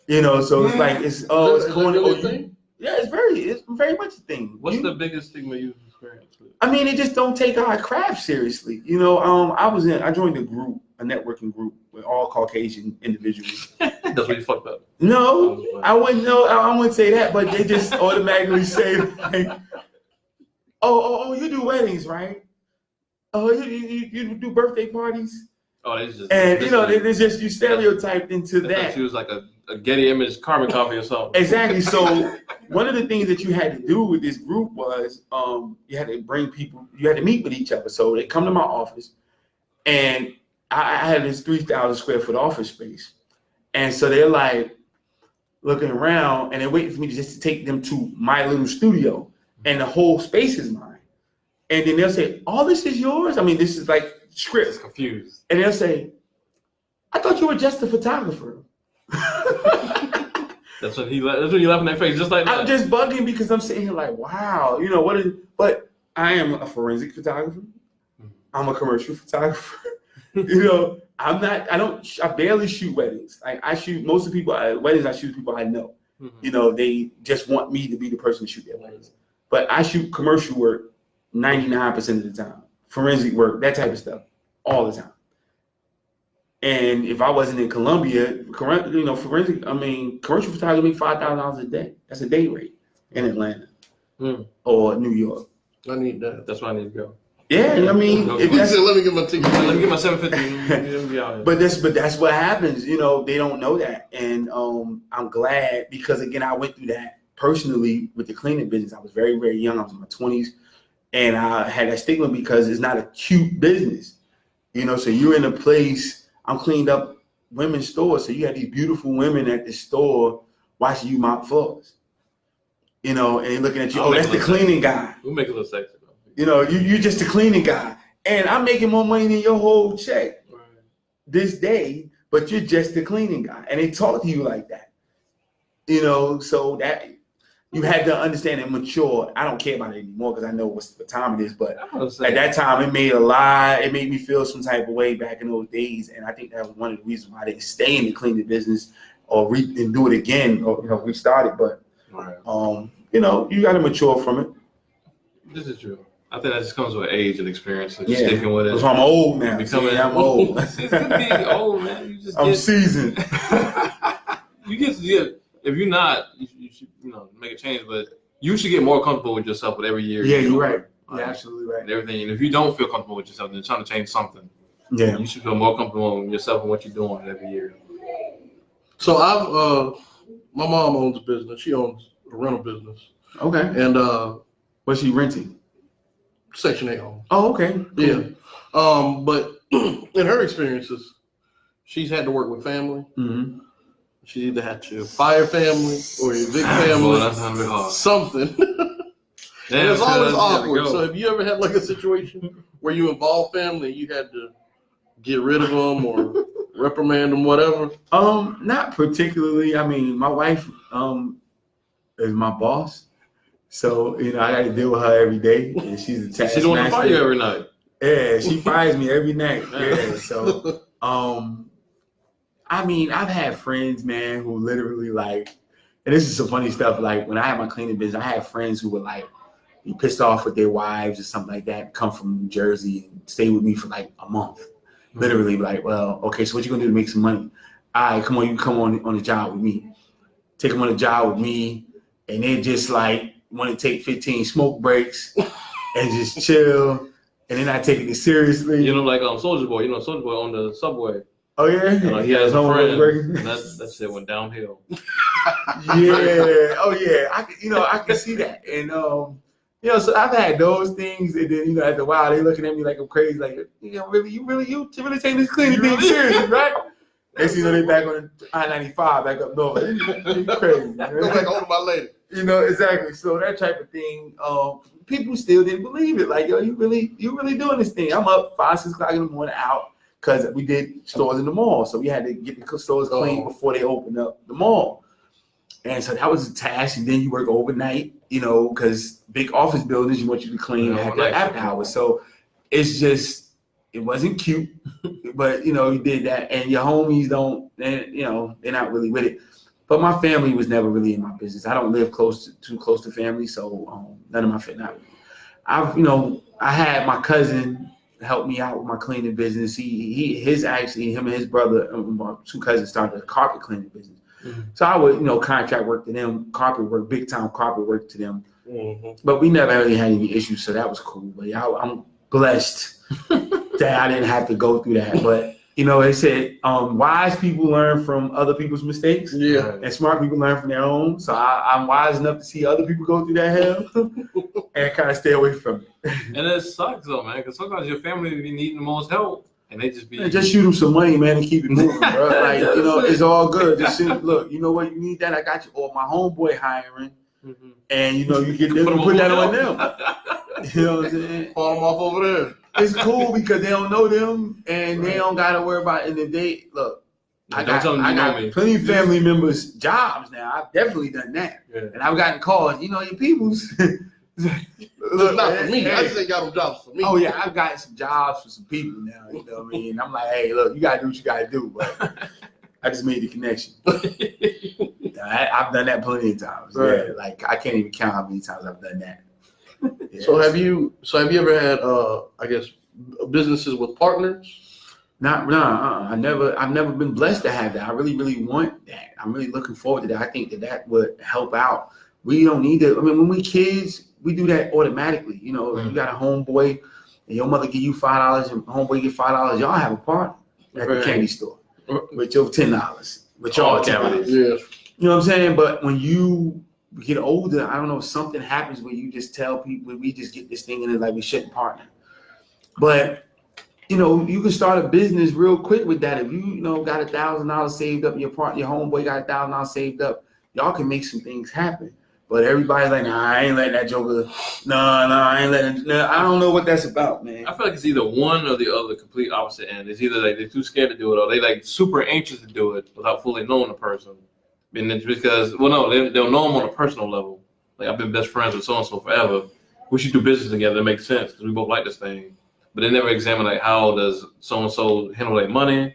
So it's like it's corny. Yeah, it's very much a thing. What's the biggest stigma you've experienced with? I mean, they just don't take our craft seriously. I joined a networking group with all Caucasian individuals. That's what you fucked up. No, I wouldn't say that, but they just automatically say like, oh, you do weddings, right? Oh, you do birthday parties? Oh, they just they just you stereotyped into that. She was like a Getty Image carbon copy or something. Exactly. So one of the things that you had to do with this group was you had to bring people, you had to meet with each other. So they come to my office, and I had this 3,000 square foot office space, and so they're like looking around, and they're waiting for me to take them to my little studio, and the whole space is mine. And then they'll say, "All this is yours?" I mean, this is like script. It's confused. And they'll say, "I thought you were just a photographer." That's when you left in that face, just like that. I'm just bugging because I'm sitting here like, wow, but I am a forensic photographer. I'm a commercial photographer. I barely shoot weddings. Like I shoot most of the people weddings. I shoot people I know. Mm-hmm. They just want me to be the person to shoot their weddings. But I shoot commercial work 99% of the time. Forensic work, that type of stuff, all the time. And if I wasn't in Columbia, forensic, commercial photography make $5,000 a day. That's a day rate in Atlanta or New York. I need that. That's where I need to go. Yeah, let me get my ticket. Let me get my 750. But that's what happens. They don't know that, and I'm glad because again, I went through that personally with the cleaning business. I was very, very young. I was in my 20s, and I had that stigma because it's not a cute business. So you're in a place. I'm cleaned up women's stores, so you had these beautiful women at the store watching you mop floors. And they're looking at you. Oh, that's the cleaning guy. We'll make it a little sexy though. You're just the cleaning guy, and I'm making more money than your whole check this day, but you're just the cleaning guy, and they talk to you like that. So that you had to understand and mature. I don't care about it anymore because I know what time it is. But at that time, it made me feel some type of way back in those days, and I think that was one of the reasons why I didn't stay in the cleaning business or and do it again or restart it. But you got to mature from it. This is true. I think that just comes with age and experience and sticking with it. That's why I'm old now. I'm old. It's good to be old, man. I'm seasoned. If you're not, you should make a change. But you should get more comfortable with yourself with every year. Yeah, you're right. You're absolutely right. And everything. And if you don't feel comfortable with yourself, then you're trying to change something. Yeah, you should feel more comfortable with yourself and what you're doing every year. So my mom owns a business. She owns a rental business. Okay. And what's she renting? Section 8 home. Oh, okay. Cool. Yeah. But in her experiences, she's had to work with family. Mm-hmm. She either had to fire family or evict family. That's gonna be hard. Something. And it's always awkward. So have you ever had like a situation where you involve family and you had to get rid of them or reprimand them, whatever? Not particularly. I mean, my wife is my boss. So, I got to deal with her every day, and she's a taskmaster. She don't want to fire you every night. Yeah, she fires me every night. Yeah, so, I've had friends, man, who literally and this is some funny stuff. Like when I had my cleaning business, I had friends who would be pissed off with their wives or something like that, come from New Jersey and stay with me for a month. Mm-hmm. Literally, well, okay, so what you gonna do to make some money? All right, come on, you come on the job with me. Take them on the job with me, and they just want to take 15 smoke breaks and just chill, and then I take it seriously. Soldier Boy. Soldier Boy on the subway. Oh yeah, he has a friend, and that shit went downhill. Yeah. Oh yeah. I can see that, and so I've had those things, and then after a while they looking at me like I'm crazy, you really take this cleaning thing seriously, right? Next thing they back on I-95 back up north. You crazy. Go back home to my lady. Exactly. So that type of thing, people still didn't believe it. Like, yo, you really doing this thing? I'm up 5, 6 o'clock in the morning out because we did stores in the mall, so we had to get the stores clean before they opened up the mall. And so that was a task. And then you work overnight, you know, because big office buildings, you want you to clean after hours. So it's just, it wasn't cute, but, you know, you did that. And your homies you know, they're not really with it. But my family was never really in my business. I don't live too close to family. So none of my family. I had my cousin help me out with my cleaning business. Him and his brother, my two cousins started a carpet cleaning business. Mm-hmm. So I would, you know, contract work to them, carpet work, big time carpet work to them. Mm-hmm. But we never really had any issues, so that was cool. But yeah, I'm blessed that I didn't have to go through that. But you know, they said wise people learn from other people's mistakes, and smart people learn from their own. So I'm wise enough to see other people go through that hell and kind of stay away from it. And it sucks though, man, because sometimes your family be needing the most help. And they just shoot them some money, man, and keep it moving, bro. Like, you know, it's all good. Just look, you know what, you need that, I got you. Or my homeboy hiring, and you know, you get them, put that on them. You know what I'm saying? Call them off over there. It's cool because they don't know them, and they don't gotta worry about it. And if they look, I got plenty of family members' jobs now. I've definitely done that, and I've gotten calls. You know, your people's. Look, not for me. I just ain't got them jobs for me. Oh yeah, I've got some jobs for some people now. You know what I mean? I'm like, hey, look, you gotta do what you gotta do. But I just made the connection. I've done that plenty of times. Right. Yeah, like I can't even count how many times I've done that. Yeah. So have you ever had I guess businesses with partners? I've never been blessed to have that. I really, really want that. I'm really looking forward to that. I think that would help out. We don't need to. I mean, when we kids, we do that automatically. You know, you got a homeboy and your mother give you $5 and homeboy get $5. Y'all have a party at the candy store with your $10. With y'all $10. Yeah. You know what I'm saying? But when you get older, I don't know, something happens where you just tell people, we just get this thing and it's like we shouldn't partner. But you know, you can start a business real quick with that. If you know got $1,000 saved up, your homeboy got $1,000 saved up, y'all can make some things happen. But everybody's like, nah, I ain't letting that joker. I ain't letting. Nah, I don't know what that's about, man. I feel like it's either one or the other, complete opposite end. It's either like they're too scared to do it, or they like super anxious to do it without fully knowing the person. And it's because, well, no, they'll know them on a personal level. Like I've been best friends with so and so forever. We should do business together. It makes sense because we both like this thing. But they never examine like how does so and so handle their money?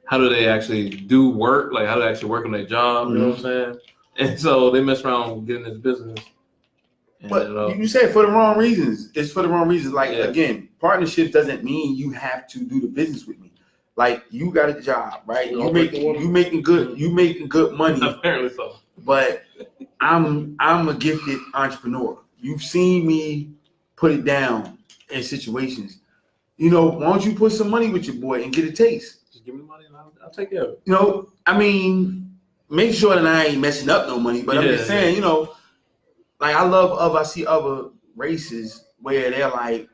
How do they actually do work? Like how do they actually work on their job? You know what I'm saying? And so they mess around getting this business. But you said for the wrong reasons. It's for the wrong reasons. Like, again, partnership doesn't mean you have to do the business with me. Like, you got a job, right? You making good money. Apparently so. But I'm a gifted entrepreneur. You've seen me put it down in situations. You know, why don't you put some money with your boy and get a taste? Just give me money and I'll take care of it. You know, I mean, make sure that I ain't messing up no money, but I'm just saying, you know, like I see other races where they're like,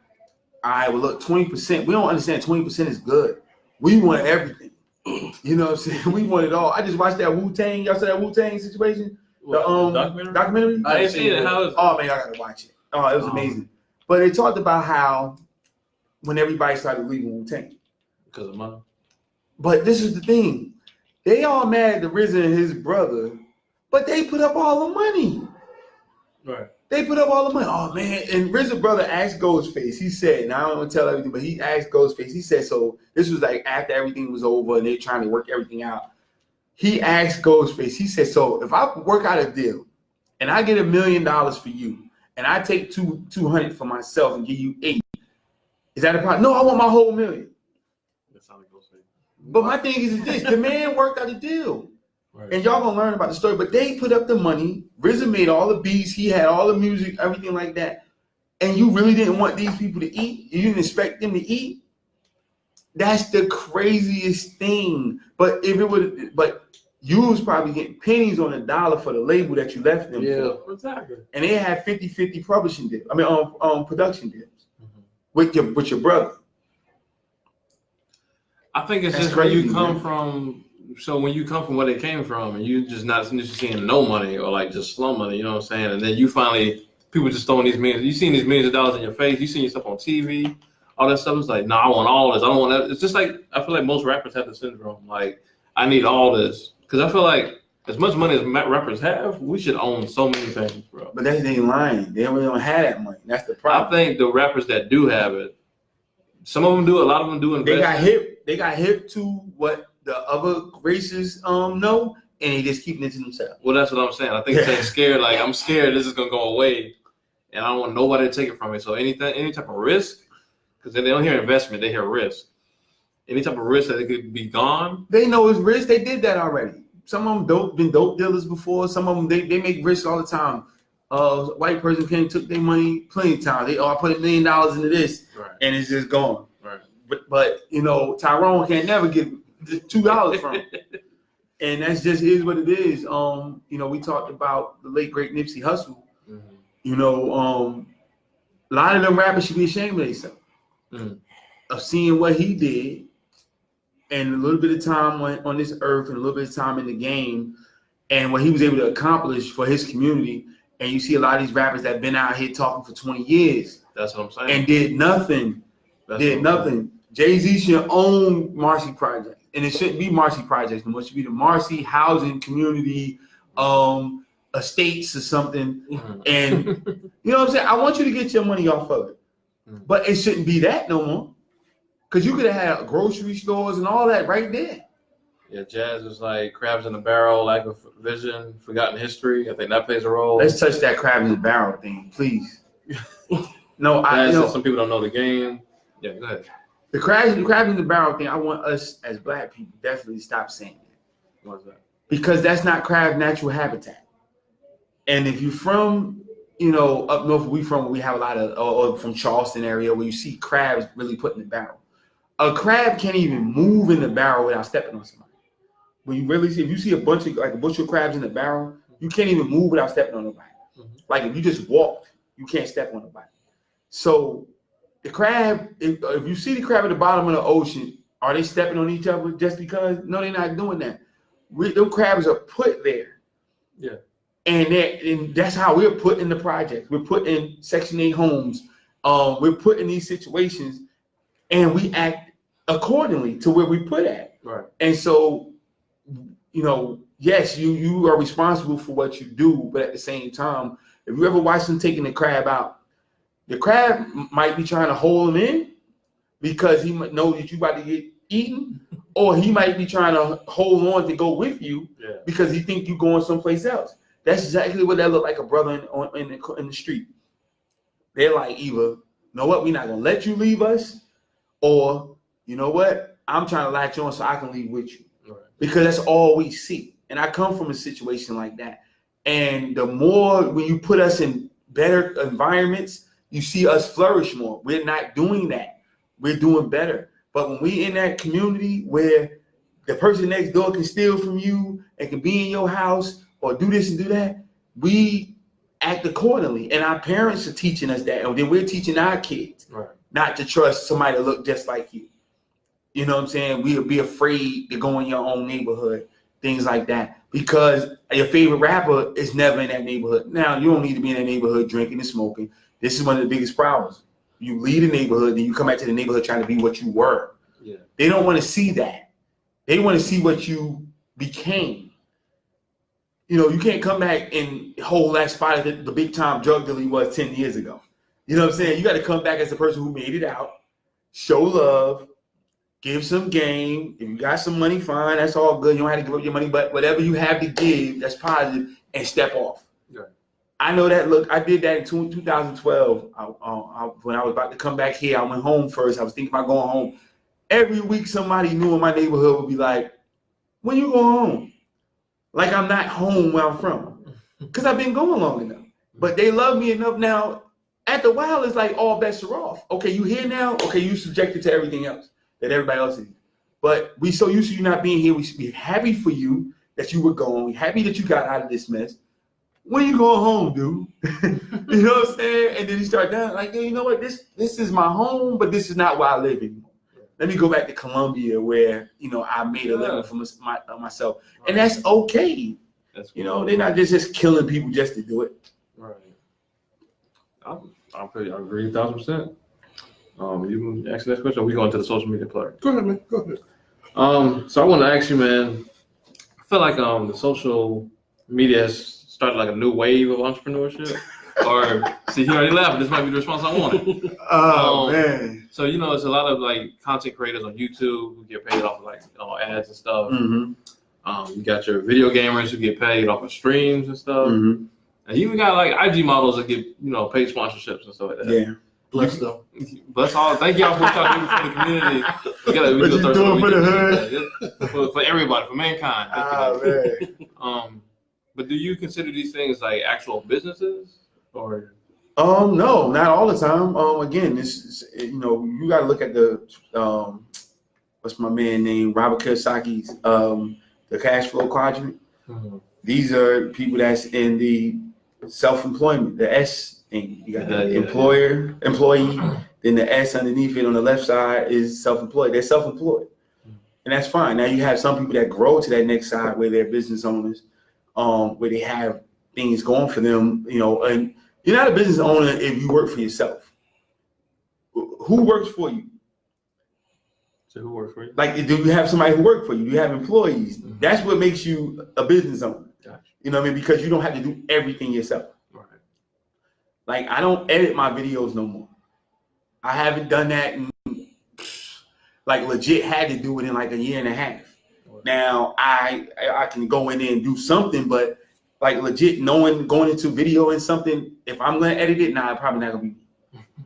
all right, well, look, 20%, we don't understand 20% is good. We want everything. You know what I'm saying? We want it all. I just watched that Wu-Tang. Y'all saw that Wu-Tang situation? The documentary? I didn't see it. How is it? Oh, man, I got to watch it. Oh, it was amazing. But they talked about how when everybody started leaving Wu-Tang. Because of money. But this is the thing. They all mad at the RZA and his brother, but they put up all the money. Right. They put up all the money. Oh, man. And RZA brother asked Ghostface. He said, now I don't want to tell everything, but he asked Ghostface. He said, so this was like after everything was over and they're trying to work everything out. He asked Ghostface. He said, so if I work out a deal and I get $1 million for you and I take 200 for myself and give you 8, is that a problem? No, I want my whole $1 million. But my thing is this: the man worked out a deal, and y'all gonna learn about the story. But they put up the money. RZA made all the beats. He had all the music, everything like that. And you really didn't want these people to eat. You didn't expect them to eat. That's the craziest thing. But you was probably getting pennies on the dollar for the label that you left them for. Exactly. And they had 50-50 publishing deals. I mean, production deals with your brother. I think it's just crazy, when you come from. So when you come from where they came from, and you just not just seeing no money or like just slow money, you know what I'm saying? And then you finally, people just throwing these millions. You seen these millions of dollars in your face. You seen your stuff on TV, all that stuff. It's like, I want all this. I don't want that. It's just like I feel like most rappers have the syndrome. Like I need all this because I feel like as much money as rappers have, we should own so many things, bro. But they ain't lying. They really don't have that money. That's the problem. I think the rappers that do have it, some of them do, a lot of them do invest. They got hip to what the other races know, and they just keeping it to themselves. Well, that's what I'm saying. I think they're scared. Like, I'm scared this is gonna go away, and I don't want nobody to take it from me. So any type of risk, because they don't hear investment, they hear risk. Any type of risk that it could be gone. They know it's risk. They did that already. Some of them been dope dealers before. Some of them they make risks all the time. White person came took their money plenty of times. I put $1 million into this, Right. and it's just gone. Right. But Tyrone can't never get $2 from it. And that's just is what it is. We talked about the late great Nipsey Hussle. Mm-hmm. A lot of them rappers should be ashamed of themselves of seeing what he did, and a little bit of time on this earth, and a little bit of time in the game, and what he was able to accomplish for his community. And you see a lot of these rappers that have been out here talking for 20 years. That's what I'm saying. And did nothing. Jay-Z should own Marcy Projects. And it shouldn't be Marcy Projects anymore. It should be the Marcy Housing Community Estates or something. Mm-hmm. And you know what I'm saying? I want you to get your money off of it. Mm-hmm. But it shouldn't be that no more. Because you could have had grocery stores and all that right there. Yeah, jazz is like crabs in a barrel, lack of vision, forgotten history. I think that plays a role. Let's touch that crab in the barrel thing, please. No, some people don't know the game. Yeah, go ahead. The crab in the barrel thing, I want us as black people definitely stop saying that. What's that? Because that's not crab's natural habitat. And if you're from, up north where we have a lot of, or from Charleston area where you see crabs really put in the barrel. A crab can't even move in the barrel without stepping on somebody. When you really see, if you see a bushel of crabs in the barrel, you can't even move without stepping on nobody. Mm-hmm. Like if you just walked, you can't step on nobody. So the crab, if you see the crab at the bottom of the ocean, are they stepping on each other just because? No, they're not doing that. Those crabs are put there. Yeah. And that's how we're put in the project. We're put in Section 8 homes. We're put in these situations, and we act accordingly to where we put at. Right. And so, yes, you are responsible for what you do, but at the same time, if you ever watch them taking the crab out, the crab might be trying to hold him in because he might know that you about to get eaten, or he might be trying to hold on to go with you because he think you going someplace else. That's exactly what that look like, a brother in the street. They're like, either, you know what, we're not going to let you leave us, or, you know what, I'm trying to latch on so I can leave with you. Right. Because that's all we see. And I come from a situation like that. And the more when you put us in better environments, you see us flourish more. We're not doing that. We're doing better. But when we in that community where the person next door can steal from you and can be in your house or do this and do that, we act accordingly. And our parents are teaching us that. And then we're teaching our kids not to trust somebody that look just like you. You know what I'm saying? We'll be afraid to go in your own neighborhood, things like that. Because your favorite rapper is never in that neighborhood. Now, you don't need to be in that neighborhood drinking and smoking. This is one of the biggest problems. You leave a neighborhood, then you come back to the neighborhood trying to be what you were. Yeah. They don't want to see that. They want to see what you became. You can't come back and hold that spot at the big time drug dealer you was 10 years ago. You know what I'm saying? You got to come back as the person who made it out, show love, give some game. If you got some money, fine. That's all good. You don't have to give up your money, but whatever you have to give, that's positive, and step off. Right. I know that. Look, I did that in 2012. When I was about to come back here, I went home first. I was thinking about going home. Every week, somebody new in my neighborhood would be like, when you going home? Like I'm not home where I'm from. Because I've been going long enough. But they love me enough now. After a while, it's like all bets are off. Okay, you here now? Okay, you subjected to everything else that everybody else is. But we so used to you not being here. We should be happy for you that you were gone. We happy that you got out of this mess. When you going home, dude? You know what I'm saying? And then you start down like, you know what? This is my home, but this is not where I live anymore. Let me go back to Colombia where, I made a living for myself. Right. And that's okay. That's cool. They're not just killing people just to do it. Right. I agree 1,000%. You ask the next question, or we go into the social media play? Go ahead, man. Go ahead. So I want to ask you, man, feel like the social media has started like a new wave of entrepreneurship. Or see, he already left. This might be the response I wanted. Oh man. So it's a lot of like content creators on YouTube who get paid off of like ads and stuff. Mm-hmm. You got your video gamers who get paid off of streams and stuff. Mm-hmm. And you even got like IG models that get paid sponsorships and stuff like that. Yeah. Bless them. Bless all. Thank y'all for what y'all do for the community. We What you doing for the hood? For everybody, for mankind. Man. But do you consider these things like actual businesses or? No, not all the time. Again, this you got to look at the what's my man name, Robert Kiyosaki's the cash flow quadrant. Mm-hmm. These are people that's in the self-employment, the S thing. You got the employer, employee, then the S underneath it on the left side is self-employed. They're self-employed. And that's fine. Now you have some people that grow to that next side where they're business owners, where they have things going for them, and you're not a business owner if you work for yourself. Who works for you? So who works for you? Like, do you have somebody who works for you? Do you have employees? Mm-hmm. That's what makes you a business owner. Gotcha. You know what I mean? Because you don't have to do everything yourself. Right. Like, I don't edit my videos no more. I haven't done that in, like, legit had to do it in like a year and a half. Right. Now, I can go in there and do something, but like legit going into video and something, if I'm going to edit it, it's probably not going to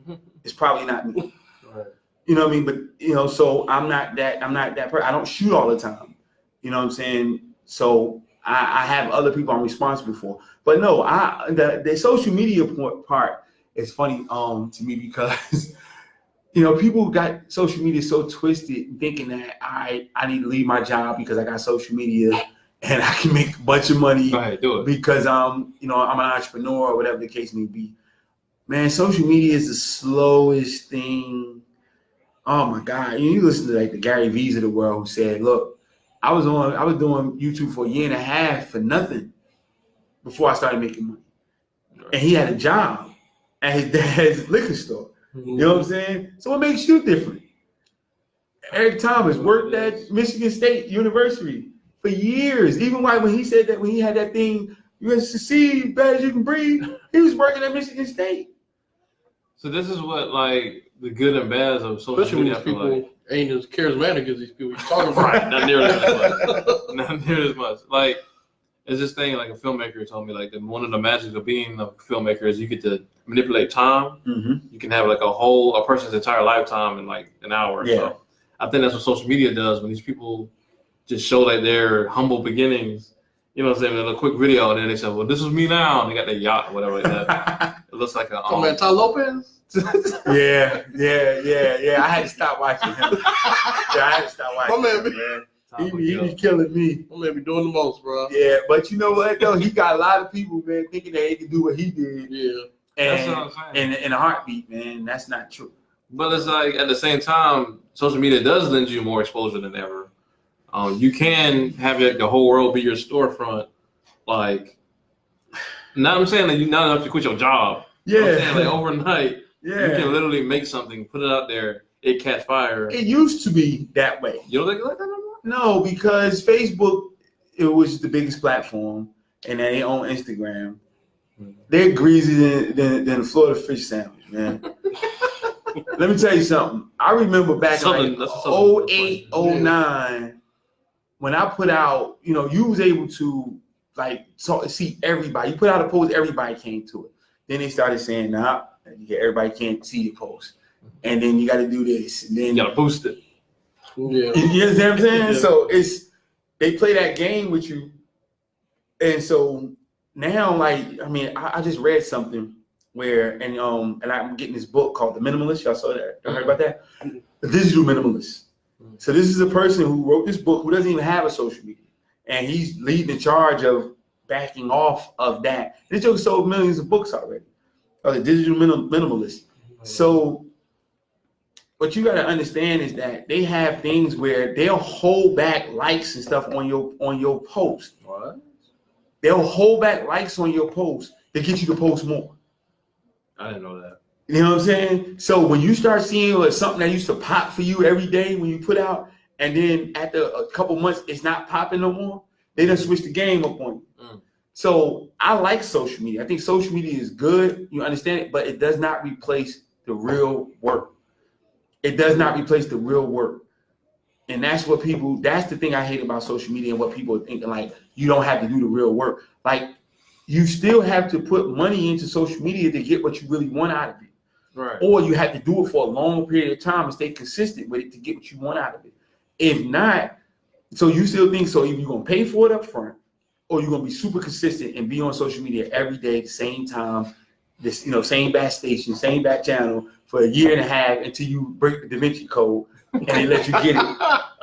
be me. It's probably not me. Right. You know what I mean? But, so I'm not that person. I don't shoot all the time. You know what I'm saying? So I have other people I'm responsible for. But no, the social media part is funny to me because, people got social media so twisted thinking that I need to leave my job because I got social media and I can make a bunch of money. Go ahead, do it. Because I'm an entrepreneur or whatever the case may be. Man, social media is the slowest thing. Oh my God! You listen to like the Gary V's of the world who said, "Look, I was doing YouTube for a year and a half for nothing before I started making money, and he had a job at his dad's liquor store." You know what I'm saying? So what makes you different? Eric Thomas worked at Michigan State University for years. Even when he said that when he had that thing, you can succeed bad as you can breathe, he was working at Michigan State. So this is what like the good and bad of social especially media. When these people ain't as charismatic as these people you're talking about. Right, not nearly as much. Not nearly as much. Like, it's this thing like a filmmaker told me, like one of the magic of being a filmmaker is you get to manipulate time. Mm-hmm. You can have like a person's entire lifetime in like an hour. Yeah. So I think that's what social media does when these people just show like their humble beginnings. You know what I'm saying? In a quick video, and then they say, "Well, this is me now," and they got their yacht or whatever like that. It looks like a. Oh man, Ty Lopez. Yeah. I had to stop watching him. I had to stop watching My man, him, man. He was killing me. My man be doing the most, bro. Yeah, but you know what though? He got a lot of people, man, thinking that they can do what he did. Yeah. That's And what I'm saying. in a heartbeat, man, that's not true. But it's like at the same time, social media does lend you more exposure than ever. You can have the whole world be your storefront. Like, not I'm saying that you not enough to quit your job. Yeah. I'm saying like overnight, Yeah. you can literally make something, put it out there, it catch fire. It used to be that way. You don't think it's like that no more? No, because Facebook, it was the biggest platform, and they own Instagram. They're greasier than a Florida fish sandwich, man. Let me tell you something. I remember back in like 08, 09, when I put out, you was able to like see everybody. You put out a post, everybody came to it. Then they started saying, "Nah, everybody can't see your post, and then you got to do this, and then you gotta boost it." Yeah. You understand what I'm saying? Yeah. So they play that game with you, and so now, like, I mean, I just read something where, and I'm getting this book called The Minimalist. Y'all saw that? Y'all heard about that? The Digital Minimalist. So this is a person who wrote this book who doesn't even have a social media, and he's leading the charge of backing off of that. This joke sold millions of books already. The Digital Minimalist. So what you got to understand is that they have things where they'll hold back likes and stuff on your post. What? They'll hold back likes on your post to get you to post more. I didn't know that. You know what I'm saying? So when you start seeing something that used to pop for you every day when you put out, and then after a couple months it's not popping no more, They done switched the game up on you. So I like social media. I think social media is good. You understand it, but it does not replace the real work. It does not replace the real work. And that's the thing I hate about social media and what people are thinking, like, you don't have to do the real work. Like, you still have to put money into social media to get what you really want out of it. Right. Or you have to do it for a long period of time and stay consistent with it to get what you want out of it. If not, so you still think, so if you're going to pay for it up front, or you're going to be super consistent and be on social media every day at the same time, this, same back station, same back channel for a year and a half until you break the Da Vinci Code and they let you get it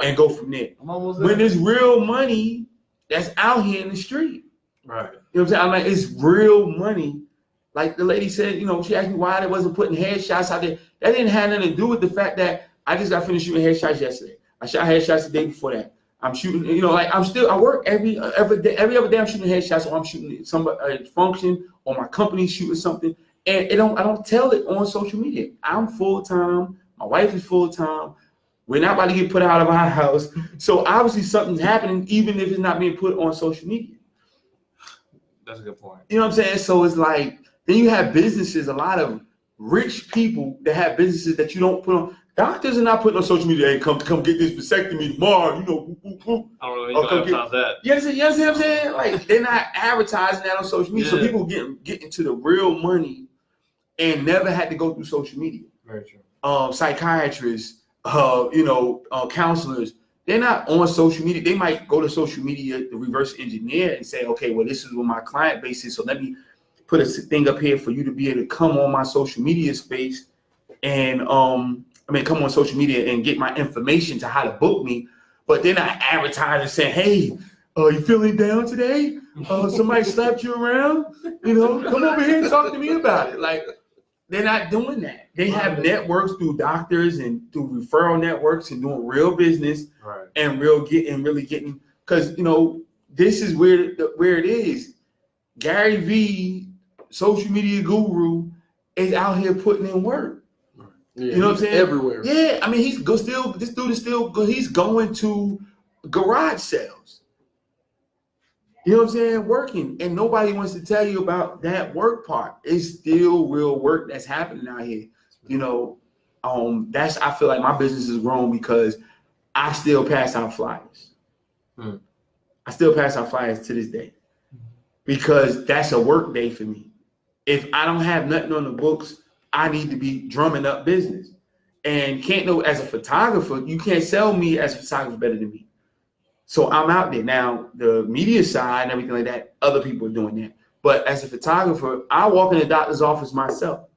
and go from there. When there's real money that's out here in the street. Right. You know what I'm saying? I'm like, it's real money. Like the lady said, she asked me why they wasn't putting headshots out there. That didn't have nothing to do with the fact that I just got finished shooting headshots yesterday. I shot headshots the day before that. I'm shooting, I work every other day I'm shooting headshots, or I'm shooting some function, or my company shooting something, and I don't tell it on social media. I'm full time. My wife is full time. We're not about to get put out of our house, so obviously something's happening, even if it's not being put on social media. That's a good point. You know what I'm saying? So it's like, then you have businesses, a lot of rich people that have businesses that you don't put on. Doctors are not putting on social media, hey, come get this vasectomy tomorrow, I don't really advertise that. You understand what I'm saying? Like, they're not advertising that on social media. Yeah. So people get into the real money and never had to go through social media. Very true. Psychiatrists, counselors, they're not on social media. They might go to social media to reverse engineer and say, okay, well, this is what my client base is, so let me put a thing up here for you to be able to come on my social media space and come on social media and get my information to how to book me. But they're not advertising saying, hey, you feeling down today? Somebody slapped you around? Come over here and talk to me about it. Like, they're not doing that. They have networks through doctors and through referral networks and doing real business, right, and really getting, because, this is where it is. Gary V, social media guru, is out here putting in work. Yeah, you know what I'm saying? Everywhere. Yeah, I mean, this dude is still, he's going to garage sales. You know what I'm saying? Working, and nobody wants to tell you about that work part. It's still real work that's happening out here. I feel like my business has grown because I still pass out flyers. I still pass out flyers to this day because that's a work day for me. If I don't have nothing on the books, I need to be drumming up business. And as a photographer, you can't sell me as a photographer better than me. So I'm out there. Now, the media side and everything like that, other people are doing that. But as a photographer, I walk in the doctor's office myself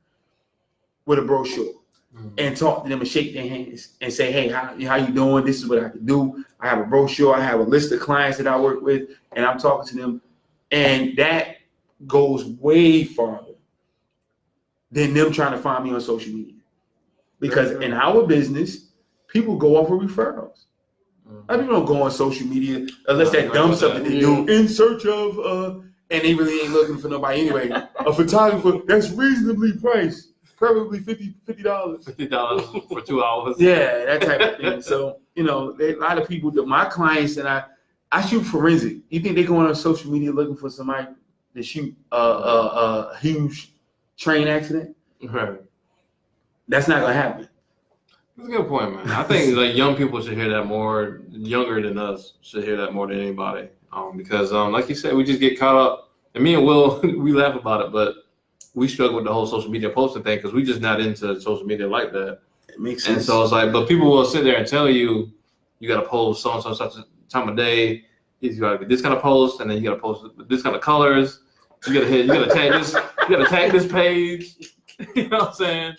with a brochure and talk to them and shake their hands and say, hey, how you doing? This is what I can do. I have a brochure. I have a list of clients that I work with, and I'm talking to them. And that goes way farther than them trying to find me on social media. Because in our business, people go off of referrals. People don't go on social media unless that dumb stuff that they do in search of, and they really ain't looking for nobody anyway. A photographer that's reasonably priced, probably $50. $50 for 2 hours. Yeah, that type of thing. So, a lot of people, my clients, and I shoot forensic. You think they go on social media looking for somebody to shoot a huge train accident? Right. That's not gonna happen. That's a good point, man. I think like young people should hear that more. Younger than us should hear that more than anybody. Because like you said, we just get caught up. And me and Will, we laugh about it, but we struggle with the whole social media posting thing because we just not into social media like that. It makes sense. And so it's like, but people will sit there and tell you, you got to post so and so such a time of day. You got to be this kind of post, and then you got to post this kind of colors. You got to tag this page. You know what I'm saying?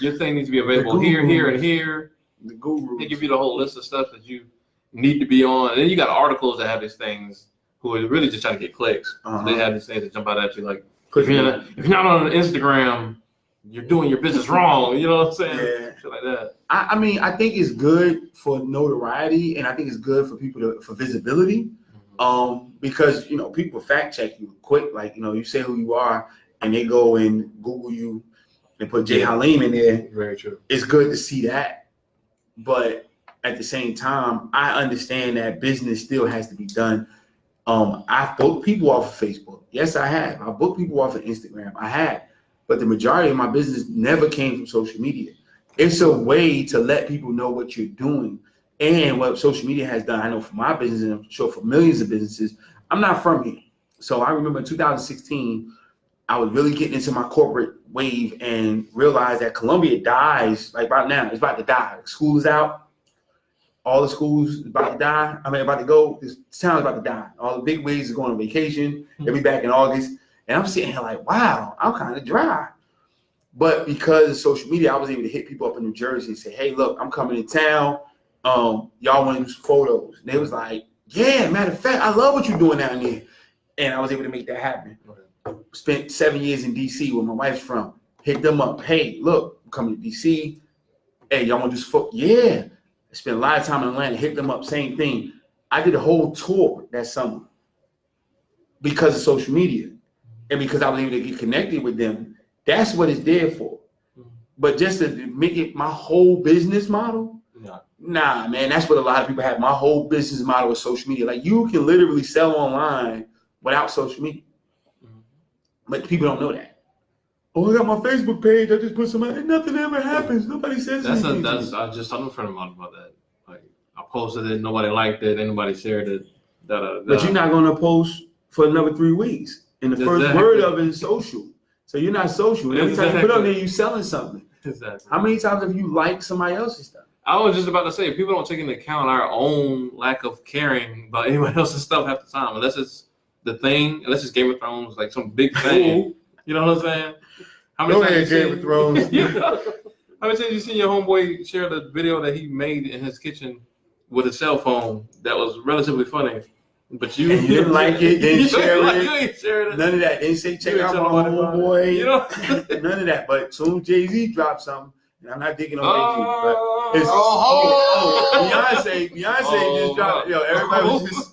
Your thing needs to be available here, here, and here. The guru. They give you the whole list of stuff that you need to be on. And then you got articles that have these things who are really just trying to get clicks. So they have these things that jump out at you like, if you're not on Instagram, you're doing your business wrong. You know what I'm saying? Yeah. Shit like that. I mean, I think it's good for notoriety, and I think it's good for people for visibility. Because people fact check you quick. Like, you say who you are, and they go and Google you and put J. Haleem in there. Very true. It's good to see that, but at the same time, I understand that business still has to be done. I've booked people off of Facebook. Yes, I have. I booked people off of Instagram. I have. But the majority of my business never came from social media. It's a way to let people know what you're doing. And what social media has done, I know for my business, and I'm sure for millions of businesses, I'm not from here. So I remember in 2016, I was really getting into my corporate wave and realized that Columbia dies like right now. It's about to die. School is out. All the schools is about to die. About to go. This town's about to die. All the big waves are going on vacation. They'll be back in August. And I'm sitting here like, wow, I'm kind of dry. But because of social media, I was able to hit people up in New Jersey and say, hey, look, I'm coming to town. Y'all want to do some photos? And they was like, yeah, matter of fact, I love what you're doing down there. And I was able to make that happen. Spent 7 years in DC where my wife's from. Hit them up. Hey, look, I'm coming to DC. Hey, y'all want to do some photos? Yeah. I spent a lot of time in Atlanta. Hit them up. Same thing. I did a whole tour that summer because of social media and because I was able to get connected with them. That's what it's there for. But just to make it my whole business model, nah, man, that's what a lot of people have. My whole business model is social media. Like you can literally sell online without social media. But people don't know that. Oh, I got my Facebook page. I just put some, and nothing ever happens. Nobody says anything. I just talked to a friend of mine about that. Like I posted it, nobody liked it, nobody shared it. But you're not gonna post for another 3 weeks. And the first word of it is social. So you're not social. Every time you put up there, you're selling something. Exactly. How many times have you liked somebody else's stuff? I was just about to say, people don't take into account our own lack of caring about anybody else's stuff half the time. Unless it's the thing, unless it's Game of Thrones, like some big thing. You know what I'm saying? How many times Game of Thrones. How many times you seen your homeboy share the video that he made in his kitchen with a cell phone that was relatively funny? But you didn't like it, didn't share it. You ain't sharing it. None of that. Didn't say check out my homeboy. You know? None of that. But soon as Jay-Z dropped something, and I'm not digging on Jay-Z, but it's Beyonce just dropped. Everybody was just,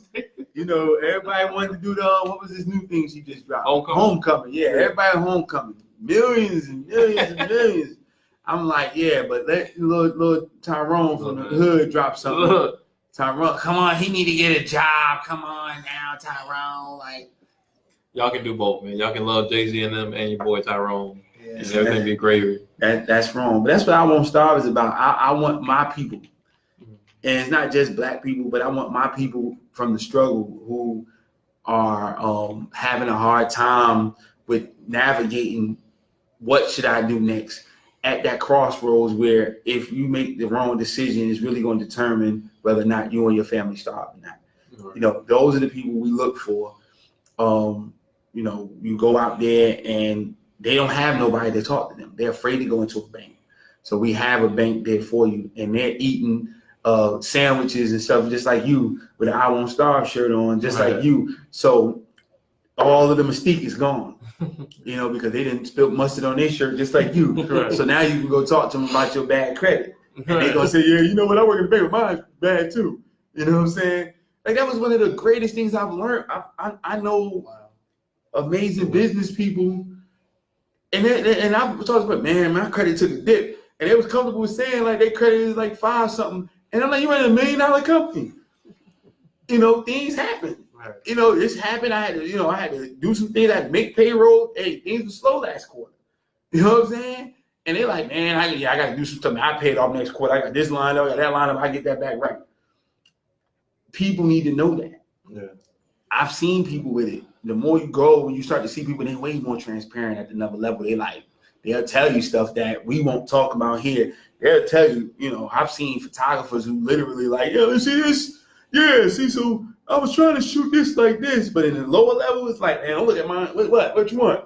everybody wanted to do what was this new thing she just dropped? Homecoming. Yeah, everybody homecoming. Millions and millions and millions. I'm like, yeah, but let little Tyrone from the hood drop something. Tyrone, come on, he need to get a job. Come on now, Tyrone. Like, y'all can do both, man. Y'all can love Jay-Z and them and your boy Tyrone. Yeah, and everything be gravy. That's wrong. But that's what I Wont Starve is about. I want my people. And it's not just black people, but I want my people from the struggle who are having a hard time with navigating what should I do next at that crossroads where if you make the wrong decision, it's really going to determine whether or not you and your family starve or not. Right. Those are the people we look for. You go out there and they don't have nobody to talk to them. They're afraid to go into a bank. So we have a bank there for you, and they're eating sandwiches and stuff just like you with an I Wont Starve shirt on, just like you. So all of the mystique is gone, because they didn't spill mustard on their shirt just like you. Right. So now you can go talk to them about your bad credit. And they're going to say, yeah, you know what? I work in the bank with mine bad too. You know what I'm saying? Like that was one of the greatest things I've learned. I know amazing business people. And I was talking about, man, my credit took a dip. And they was comfortable with saying like their credit is like 5 something. And I'm like, you in $1 million company. Things happen. Right. This happened. I had to do some things. I had to make payroll. Hey, things were slow last quarter. You know what I'm saying? And they're like, man, I got to do some stuff. I paid off next quarter. I got this line up, I got that line up. I get that back right. People need to know that. Yeah. I've seen people with it. The more you go, when you start to see people, they're way more transparent at another level. They'll tell you stuff that we won't talk about here. They'll tell you, I've seen photographers who literally like, yo, you see this? Yeah, see, so I was trying to shoot this like this, but in the lower level, it's like, man, don't look at mine. What you want?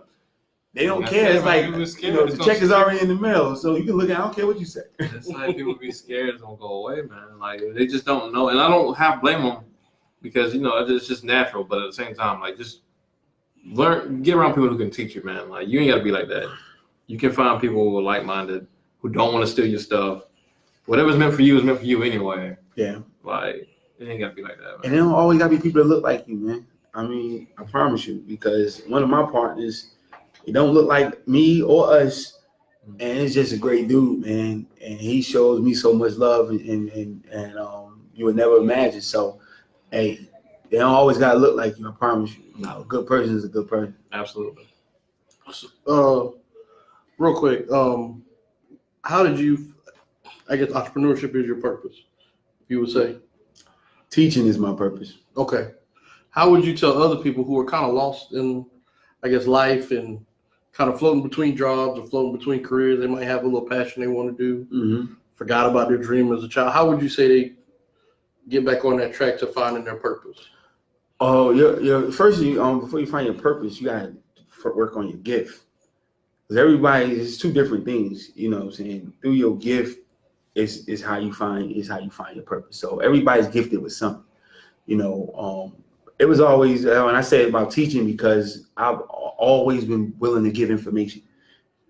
They don't care. It's like, the check is already in the mail, so you can look at it. I don't care what you say. It's like people be scared it's going to go away, man. Like, they just don't know. And I don't have blame them because, it's just natural. But at the same time, like, just get around people who can teach you, man. Like, you ain't got to be like that. You can find people who are like-minded, who don't want to steal your stuff. Whatever's meant for you is meant for you anyway. Yeah. Like, it ain't got to be like that, man. And it don't always got to be people that look like you, man. I mean, I promise you, because one of my partners, he don't look like me or us, and it's just a great dude, man. And he shows me so much love, and you would never imagine. So, hey, They don't always gotta look like you. I promise you. A good person is a good person. Absolutely. Real quick, how did you? I guess entrepreneurship is your purpose. You would say. Teaching is my purpose. Okay. How would you tell other people who are kind of lost in, I guess, life and kind of floating between jobs or floating between careers? They might have a little passion they want to do, forgot about their dream as a child. How would you say they get back on that track to finding their purpose? Oh, first, before you find your purpose, you gotta work on your gift. Because everybody is two different things. You know what I'm saying? Through your gift is how you find your purpose. So everybody's gifted with something. You know, it was always, when I say about teaching, because I've always been willing to give information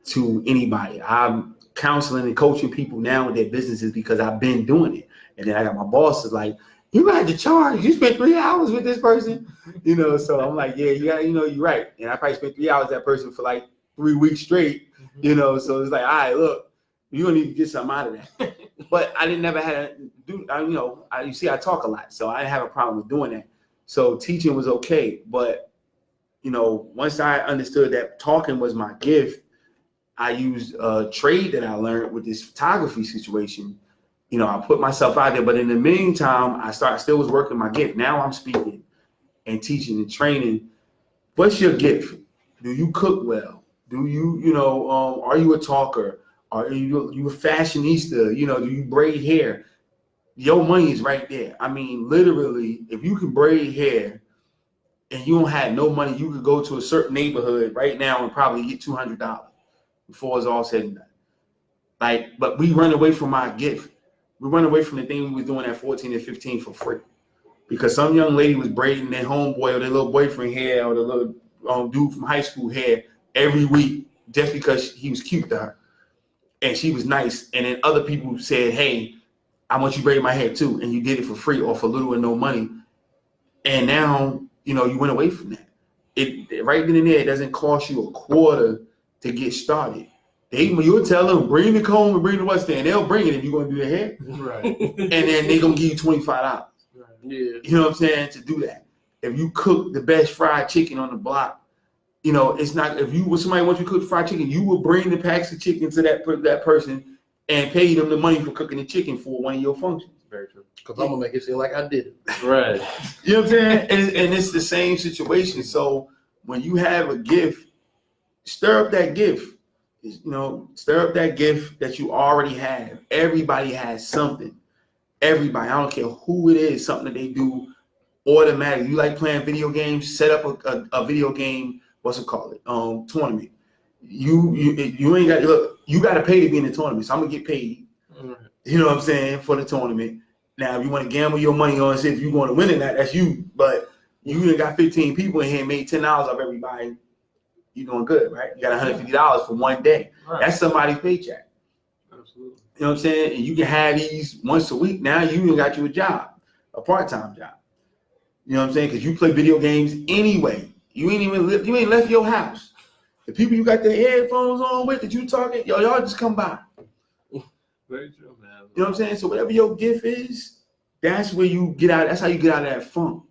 to anybody. I'm counseling and coaching people now with their businesses because I've been doing it. And then I got my bosses like, you had to charge. You spent 3 hours with this person, you know. So I'm like, yeah, you got, you're right. And I probably spent 3 hours with that person for like 3 weeks straight, you know. So it's like, all right, look, you're gonna need to get something out of that. But I didn't never had to do, you see, I talk a lot, so I didn't have a problem with doing that. So teaching was okay, but once I understood that talking was my gift, I used a trade that I learned with this photography situation. I put myself out there, but in the meantime, I still was working my gift. Now I'm speaking and teaching and training. What's your gift? Do you cook well? Do you, are you a talker? Are you a fashionista? Do you braid hair? Your money is right there. I mean, literally, if you can braid hair and you don't have no money, you could go to a certain neighborhood right now and probably get $200 before it's all said and done. But we run away from our gift. We run away from the thing we was doing at 14 and 15 for free. Because some young lady was braiding their homeboy or their little boyfriend hair or the little dude from high school hair every week just because he was cute to her. And she was nice. And then other people said, hey, I want you to braid my hair too. And you did it for free or for little or no money. And now, you went away from that. It right then and there, it doesn't cost you a quarter to get started. You'll tell them, bring the comb and bring the what's there, and they'll bring it if you're going to do their hair. Right. And then they're going to give you $25. Right. Yeah. You know what I'm saying? To do that. If you cook the best fried chicken on the block, it's not, if somebody wants you to cook fried chicken, you will bring the packs of chicken to that person and pay them the money for cooking the chicken for one of your functions. Very true. Because I'm going to make it seem like I did it. Right. You know what I'm saying? And it's the same situation. So when you have a gift, stir up that gift. Stir up that gift that you already have. Everybody has something. Everybody, I don't care who it is, something that they do automatically. You like playing video games, set up a video game, tournament. You ain't got, look, you got to pay to be in the tournament. So I'm going to get paid, you know what I'm saying, for the tournament. Now, if you want to gamble your money on, say if you want to win in that's you. But you done got 15 people in here and made $10 off everybody. You're doing good, right? You got $150 for one day. Right. That's somebody's paycheck. Absolutely. You know what I'm saying? And you can have these once a week. Now you even got you a job, a part-time job. You know what I'm saying? Because you play video games anyway. You ain't left your house. The people you got their headphones on with that you talking, y'all just come by. Very true, man. You know what I'm saying? So whatever your gift is, that's where you get out. That's how you get out of that funk.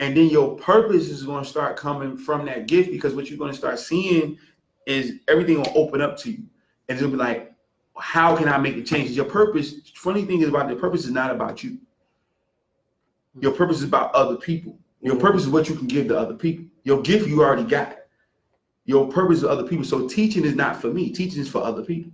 And then your purpose is going to start coming from that gift, because what you're going to start seeing is everything will open up to you. And it'll be like, how can I make the changes? Your purpose, funny thing is about the purpose is not about you. Your purpose is about other people. Your purpose is what you can give to other people. Your gift you already got. Your purpose is other people. So teaching is not for me. Teaching is for other people.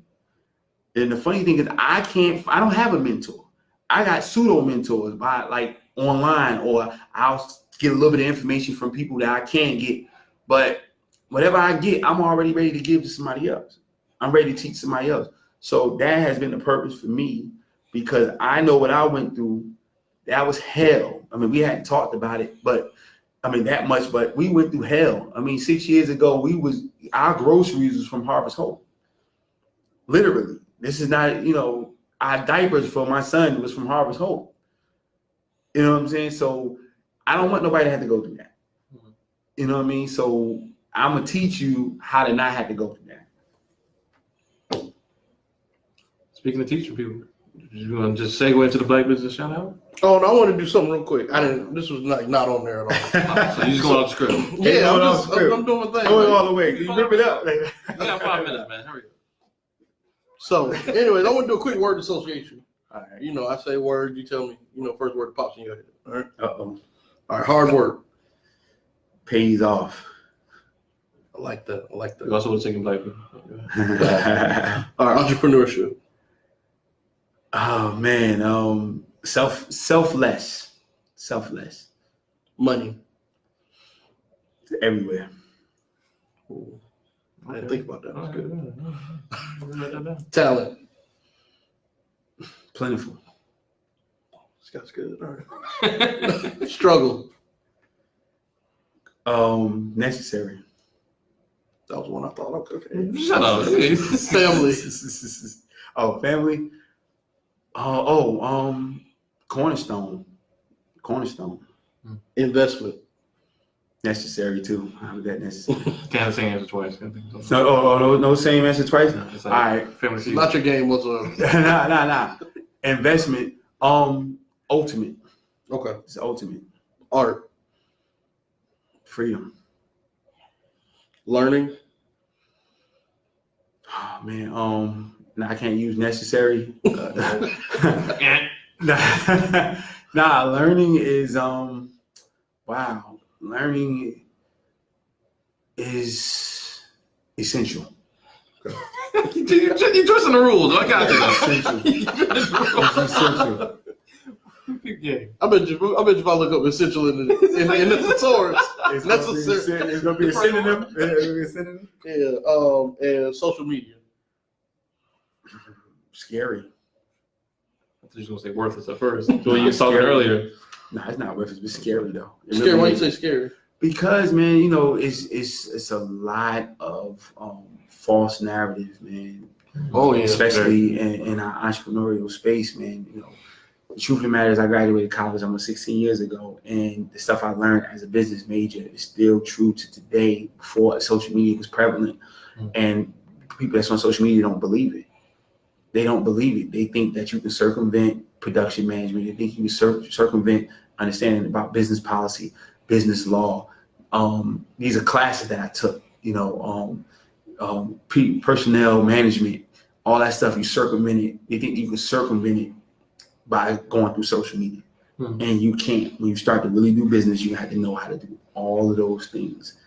And the funny thing is I don't have a mentor. I got pseudo mentors by like online, or I'll get a little bit of information from people that I can get. But whatever I get, I'm already ready to give to somebody else. I'm ready to teach somebody else. So that has been the purpose for me, because I know what I went through. That was hell. I mean, we hadn't talked about it, but that much, but we went through hell. 6 years ago, our groceries was from Harvest Hope. Literally. This is not, our diapers for my son was from Harvest Hope. You know what I'm saying? So I don't want nobody to have to go through that. You know what I mean? So I'm going to teach you how to not have to go through that. Speaking of teaching people, you want to just segue into the Black Business Shout Out? Oh, and I want to do something real quick. This was not on there at all. So you just going off the script. Yeah, I'm doing my thing. Going all the way. You rip it up. You got 5 minutes, man. Hurry up. So, anyways, I want to do a quick word association. All right. You know, I say word, you tell me, first word that pops in your head. All right. Uh-oh. All right. Hard work. Pays off. I like that. You also was taking black people. All right. Entrepreneurship. Oh man, selfless. Money. Everywhere. Ooh, I didn't think about that. That's good. Good. Talent. Plentiful. That's good. All right. Struggle. Necessary. That was one I thought. Okay. Shut up. Family. Oh, family. Cornerstone. Investment. Necessary too. How is that necessary? Can't have the same answer twice. No, same answer twice. No, it's All like right. family. Not your game whatsoever. Nah. Investment. Ultimate. Okay. It's ultimate. Art. Freedom. Learning. Oh man. Nah, I can't use necessary. Nah, learning is wow. Learning is essential. You're twisting the rules. I got Essential. It's essential. Yeah. I bet you if I look up essential in the thesaurus, It's necessary. gonna be a synonym. It's gonna be a synonym. Yeah. And social media. Scary. I thought you were gonna say worthless at first. The way you were talking earlier. Nah, it's not worth it. It's scary though. It Scary. really Why you is. say scary? Because man, it's a lot of false narrative, man. Oh yeah. Especially in our entrepreneurial space, man. The truth of the matter is I graduated college almost 16 years ago, and the stuff I learned as a business major is still true to today before social media was prevalent. And people that's on social media don't believe it. They don't believe it. They think that you can circumvent production management. They think you can circumvent understanding about business policy, business law. These are classes that I took, personnel management, all that stuff. You circumvent it. They think you can circumvent it by going through social media. And you can't. When you start to really do business, you have to know how to do all of those things.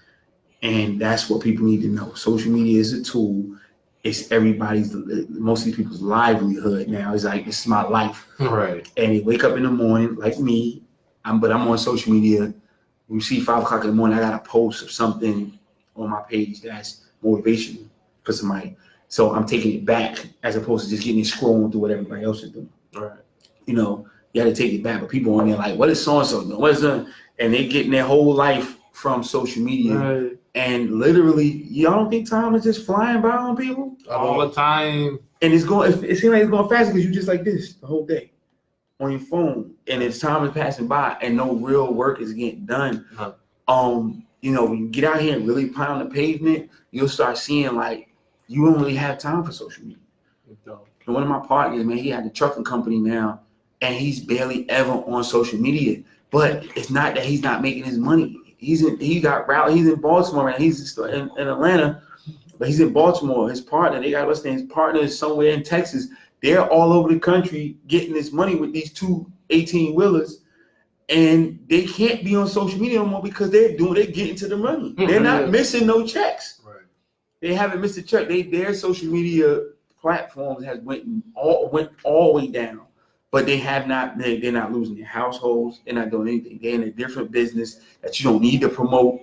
And that's what people need to know. Social media is a tool. It's most of these people's livelihood now. It's like, this is my life. Right. And they wake up in the morning, like me, I'm on social media. You see 5 o'clock in the morning, I got a post of something on my page that's motivational for somebody. So I'm taking it back as opposed to just getting it scrolling through what everybody else is doing. Right. You got to take it back. But people on there like, what is so-and-so doing? What is that? And they getting their whole life from social media. Right. And literally, y'all don't think time is just flying by on people? All the time. And it seems like it's going faster because you're just like this the whole day on your phone. And as time is passing by and no real work is getting done, when you get out here and really pound the pavement, you'll start seeing like you don't really have time for social media. And one of my partners, man, he had a trucking company now, and he's barely ever on social media. But it's not that he's not making his money. He's in Baltimore, and he's in Atlanta, but he's in Baltimore. His partner, his partner is somewhere in Texas. They're all over the country getting this money with these 2 18-wheelers, and they can't be on social media no more because they're getting to the money. They're not missing no checks. Right. They haven't missed a check. Their social media platforms went all the way down. But they have not. They're not losing their households. They're not doing anything. They're in a different business that you don't need to promote.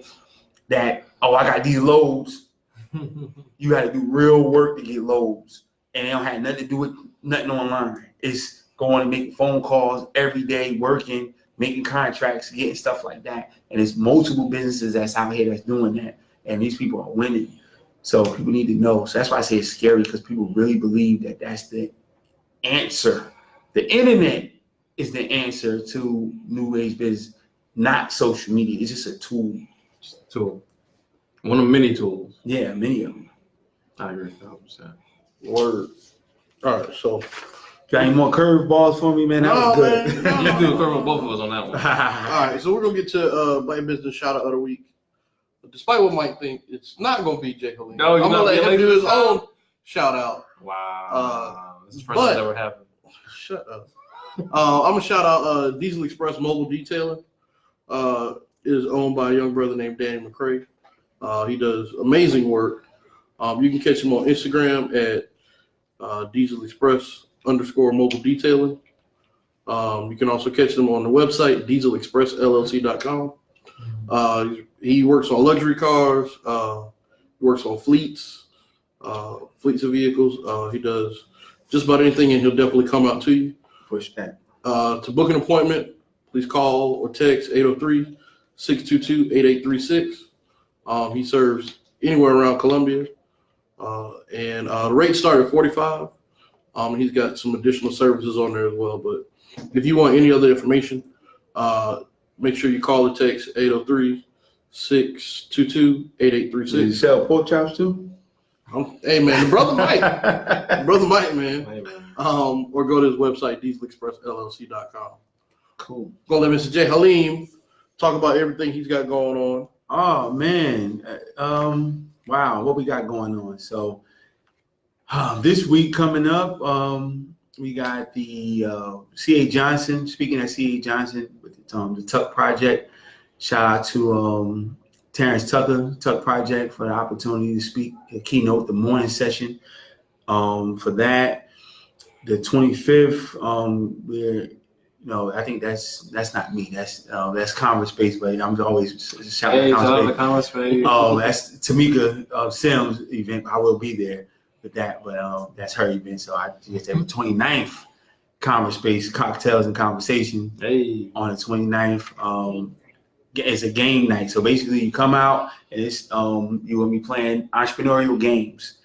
I got these loads. You got to do real work to get loads, and they don't have nothing to do with nothing online. It's going and making phone calls every day, working, making contracts, getting stuff like that. And it's multiple businesses that's out here that's doing that, and these people are winning. So people need to know. So that's why I say it's scary, because people really believe that that's the answer. The internet is the answer to new age business, not social media. It's just a tool. One of many tools. Yeah, many of them. I agree 100%. Word. All right, so Got any more curveballs for me, man? That was good. Man, You do a curve with both of us on that one. All right, so we're gonna get to Black Business Shout Out of the Week. But despite what Mike think, it's not gonna be Jay Haleem. No, I'm gonna let him do his own shout out. Wow. This is the first time that's ever happened. Shut up. I'm gonna shout out Diesel Express Mobile Detailing. Is owned by a young brother named Danny McCrae. He does amazing work. You can catch him on Instagram at Diesel Express _mobile detailing. You can also catch them on the website dieselexpressllc.com. He works on luxury cars. Works on fleets of vehicles. He does just about anything, and he'll definitely come out to you. Push that. To book an appointment, please call or text 803-622-8836. He serves anywhere around Columbia. And the rates start at $45. He's got some additional services on there as well. But if you want any other information, make sure you call or text 803-622-8836. Do you sell pork chops too? Hey man, brother Mike, man. Hey, man. Or go to his website, dieselexpressllc.com. Cool. Gonna let Mr. J. Haleem talk about everything he's got going on. Oh man, wow, what we got going on? So this week coming up, we got the C.A. Johnson. Speaking of C.A. Johnson with the Tuck Project, shout out to Terrence Tuck Project for the opportunity to speak, a keynote, the morning session. For that, the 25th, I think that's not me. That's Converse Space, but I'm always shouting out the Converse Space. Oh, that's Tamika Sims event. I will be there with that, but that's her event. So I just have a 29th Converse Space Cocktails and Conversation on the 29th. It's a game night. So basically you come out and it's you will be playing entrepreneurial games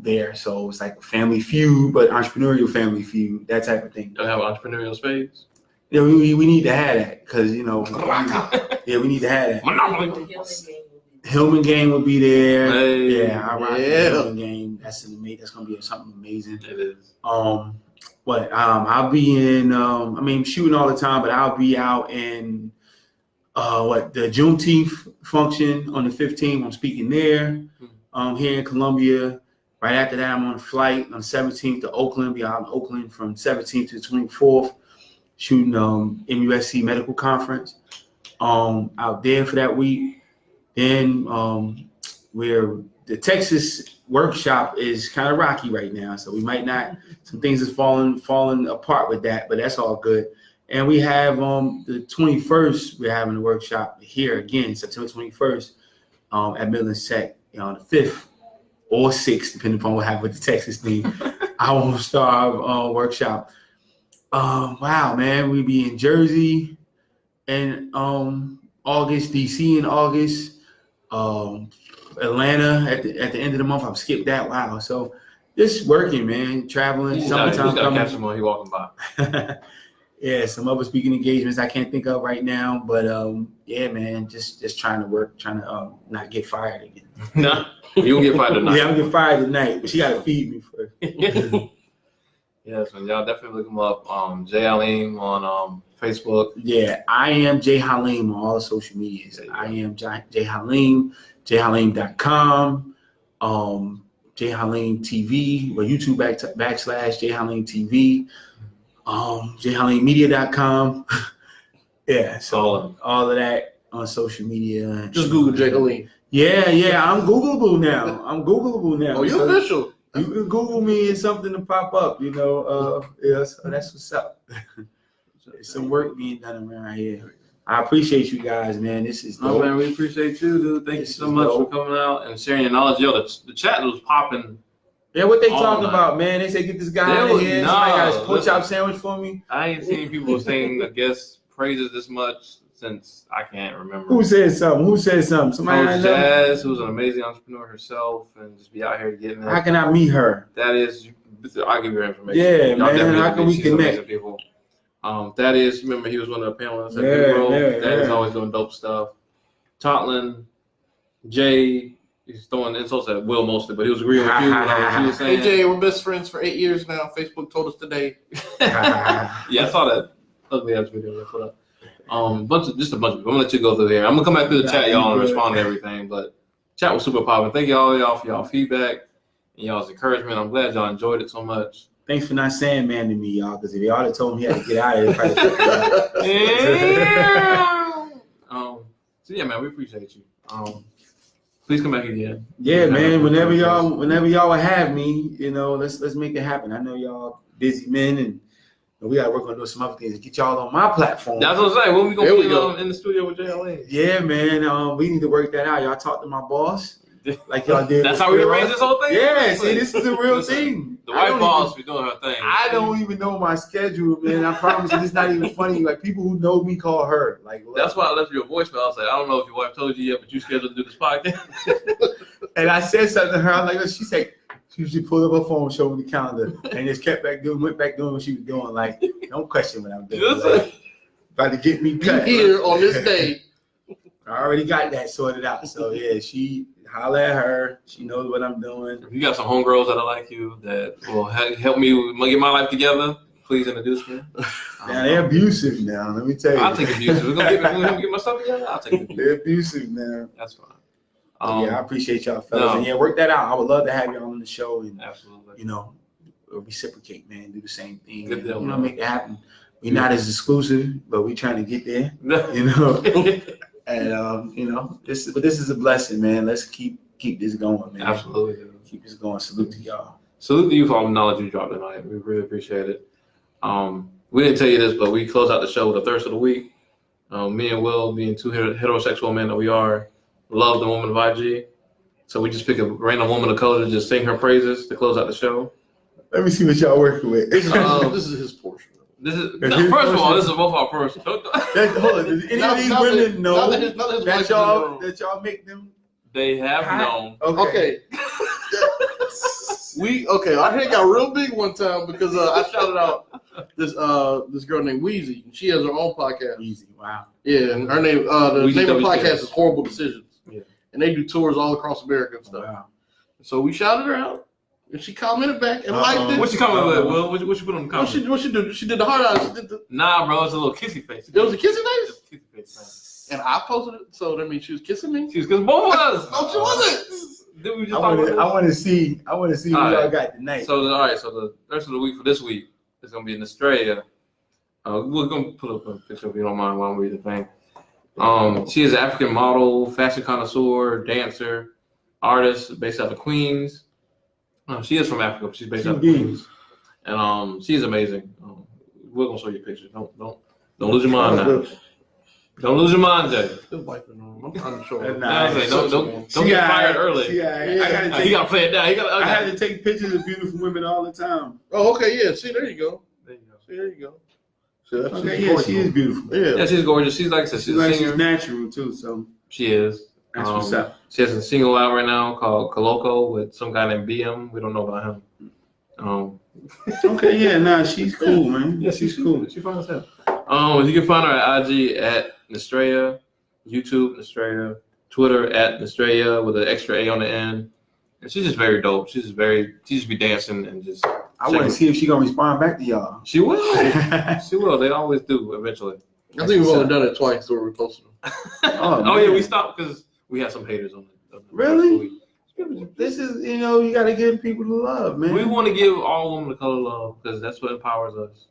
there. So it's like a family feud, but entrepreneurial family feud, that type of thing. Don't have entrepreneurial space. Yeah, we need to have that because we need to have that. Monopoly. Hillman game will be there. Hey, Yeah, I rock the Hillman game. That's gonna be something amazing. It is. But I'll be in shooting all the time, but I'll be out in the Juneteenth function on the 15th. I'm speaking there. Here in Columbia. Right after that, I'm on a flight on the 17th to Oakland. Be out in Oakland from 17th to 24th, shooting MUSC Medical Conference. Out there for that week. Then where the Texas workshop is kind of rocky right now, so we might not. Some things is falling apart with that, but that's all good. And we have the 21st. We're having a workshop here again, September 21st, at Midland Tech. The 5th or 6th, depending upon what happened with the Texas team. I Wont Starve workshop. Wow, man, we be in Jersey in August, DC in August, Atlanta at the end of the month. I've skipped that. Wow, so just working, man, traveling. Summertime coming. Catch him while he walking by. Yeah, some other speaking engagements I can't think of right now, but yeah, man, just trying to work, trying to not get fired again. No, you gonna get fired tonight. Yeah, I'm gonna get fired tonight, but she gotta feed me first. Yeah, so y'all definitely look him up. Jay Haleem on Facebook. Yeah, I am Jay Haleem on all the social medias. I am Jay Haleem, jhaleem.com, Jay Haleem TV, or YouTube / Jay Haleem TV. jhaleemmedia.com. Yeah, so all of that on social media. Just Google Jay Haleem. Yeah, I'm Googleable now. Oh, you're official. You can Google me and something to pop up, yeah, so that's what's up. There's some work being done around here. I appreciate you guys, man. This is dope. Oh, man, we appreciate you, dude. Thank you so much for coming out and sharing your knowledge. Yo, the chat was popping. Yeah, what they talking about, man? They say get this guy out of here. Somebody got a pork chop sandwich for me. I ain't seen people saying, I guess, praises this much since I can't remember. Who said something? Somebody Coach Jazz, who's an amazing entrepreneur herself, and just be out here getting it. How can I meet her? That is, I'll give you her information. Yeah, y'all man. How can we connect? People. That is, remember he was one of the panelists at That is always doing dope stuff. Totlin, Jay, He's throwing insults at Will mostly, but he was agreeing with you. What you was saying. Hey Jay, we're best friends for 8 years now. Facebook told us today. Yeah, I saw that ugly ass video they put up. Just a bunch of people. I'm gonna let you go through there. I'm gonna come back through the chat, y'all, and respond to everything. But chat was super popular. Thank y'all for y'all feedback and y'all's encouragement. I'm glad y'all enjoyed it so much. Thanks for not saying man to me, y'all, because if y'all had told me he had to get out of here, so yeah, man, we appreciate you. Please come back again. Yeah, man. Whenever y'all would have me, let's make it happen. I know y'all busy men, and we gotta work on doing some other things to get y'all on my platform. That's what I'm saying. When we gonna be in the studio with JLA? Yeah, man. We need to work that out. Y'all talk to my boss. Like y'all did. That's how we arranged this whole thing? Yeah, see, this is a real thing. The white boss be doing her thing. I don't even know my schedule, man. I promise you, it's not even funny. Like, people who know me call her. Like, look. That's why I left you a voicemail. I said, I don't know if your wife told you yet, but you scheduled to do this podcast. And I said something to her. I was like, she said, she pulled up her phone, showed me the calendar, and just went back doing what she was doing. Like, don't question what I'm doing. Like, about to get me cut. Here on this day. I already got that sorted out. So, yeah, she holler at her. She knows what I'm doing. If you got some homegirls that are like you that will help me get my life together, please introduce me. Now, they're abusive now. Let me tell you. I'll take abusive. We're going to get my stuff together. I'll take abusive. They're abusive now. That's fine. Yeah, I appreciate y'all, fellas. And yeah, work that out. I would love to have y'all on the show and, absolutely, reciprocate, man. Do the same thing. Good deal, make it happen. We're not as exclusive, but we're trying to get there. And this is a blessing, man. Let's keep this going, man. Absolutely. Keep this going. Salute to y'all. Salute to you for all the knowledge you dropped tonight. We really appreciate it. We didn't tell you this, but we closed out the show with a thirst of the week. Me and Will, being two heterosexual men that we are, love the woman of IG. So we just pick a random woman of color to just sing her praises to close out the show. Let me see what y'all working with. This is his portion. First of all, this is both our first. Hold on. Does any of these women know that y'all make them? They have known. Okay. Our head got real big one time because I shouted out this girl named Wheezy. She has her own podcast. Wheezy, wow. Yeah, and her name the name of the podcast is Horrible Decisions. Yeah. And they do tours all across America and stuff. Wow. So we shouted her out. And she commented back and liked it. What she commented with, Will? What you put on the comment? What she did? She did the heart eyes. Nah, bro, it's a little kissy face. It was a kissy face? Kissy face, and I posted it, so that means she was kissing me? She was kissing both of us. No, she wasn't. Did we just I want to see what y'all got tonight. So the rest of the week for this week is going to be in Australia. We're going to put up a picture if you don't mind while I'm reading the thing. She is an African model, fashion connoisseur, dancer, artist based out of Queens. She is from Africa, but she's based out of Queens. And she's amazing. We're going to show you pictures. Don't lose your mind now. Don't lose your mind, Jay. I'm trying to show her. Don't get fired early. He got to play it down. I had to take pictures of beautiful women all the time. Oh, okay, yeah. See, there you go. So she is beautiful. Yeah, she's gorgeous. She's like I said, she's a singer. She's natural too. So she is. That's what's up. She has a single out right now called Coloco with some guy named BM. We don't know about him. She's cool, man. Yeah, she's cool. She's fine as hell. You can find her at IG at Nestraya, YouTube Nestraya, Twitter at Nestraya with an extra A on the end. And she's just very dope. She just be dancing and just. I want to see if she's gonna respond back to y'all. She will. She will. They always do eventually. I think we've only done it twice, so we posted them. Oh yeah, we stopped because we had some haters on it. Really? This is, you got to give people the love, man. We want to give all women of color love because that's what empowers us.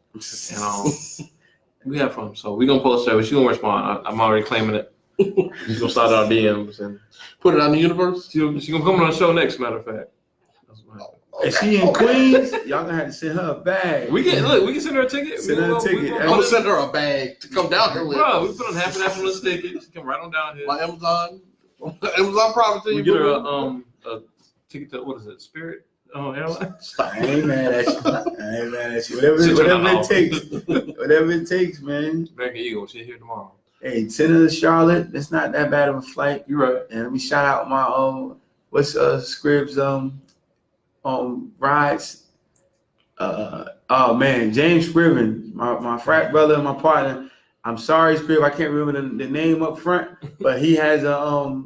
And we have fun, so we're gonna post her. She's gonna respond. I'm already claiming it. She's gonna start our DMs and put it out in the universe. She's gonna come on the show next. Matter of fact. Is she in Queens? Y'all gonna have to send her a bag. We can send her a ticket. Send her a ticket. I'm gonna send her a bag to come down here with. Bro, we put on half and half on this ticket. She come right on down here. My Amazon private to you. We get her a ticket to what is it? Spirit airline. I ain't mad at you. Whatever it takes. Whatever it takes, man. American Eagle. She's here tomorrow. Hey, send her to Charlotte. It's not that bad of a flight. You're right. And we shout out my Scribs rides. James Scriven, my frat brother and my partner. I'm sorry, Scrib, I can't remember the name up front, but he has a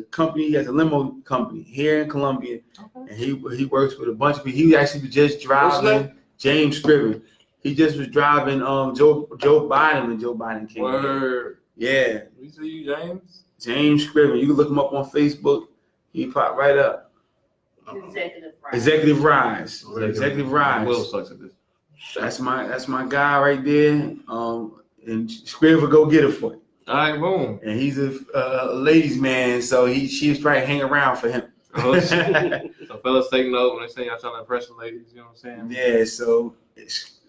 company. He has a limo company here in Columbia, and he works with a bunch of people. He actually was just driving James Scriven. He just was driving Joe Biden when Joe Biden came. Word. Yeah. We see you, James. James Scriven. You can look him up on Facebook. He popped right up. Executive Rise. Executive Rise. Will sucks at this. That's my guy right there. And Scrib will go get it for you. All right, boom. And he's a ladies' man, so she was probably hanging around for him. Oh, so fellas, take note when they say y'all trying to impress the ladies. You know what I'm saying? Yeah. So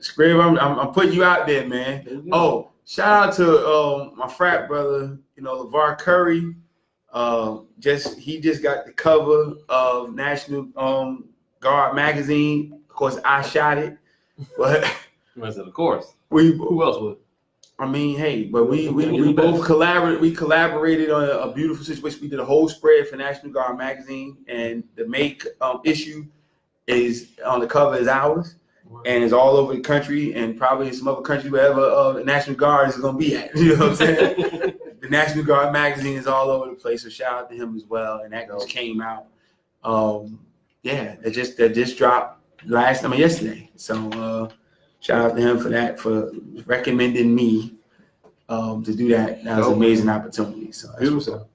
Scrib, I'm putting you out there, man. Oh, shout out to my frat brother, LeVar Curry. He just got the cover of National Guard magazine. Of course, I shot it, but of course. Who else would? I mean, hey, but we both collaborated. We collaborated on a beautiful situation. We did a whole spread for National Guard magazine, and the make issue is on the cover is ours, and it's all over the country, and probably in some other countries wherever the National Guard is going to be at. You know what I'm saying? The National Guard magazine is all over the place, so shout out to him as well. And that just came out. That just dropped yesterday. So shout out to him for that, for recommending me to do that. That was an amazing opportunity. So beautiful.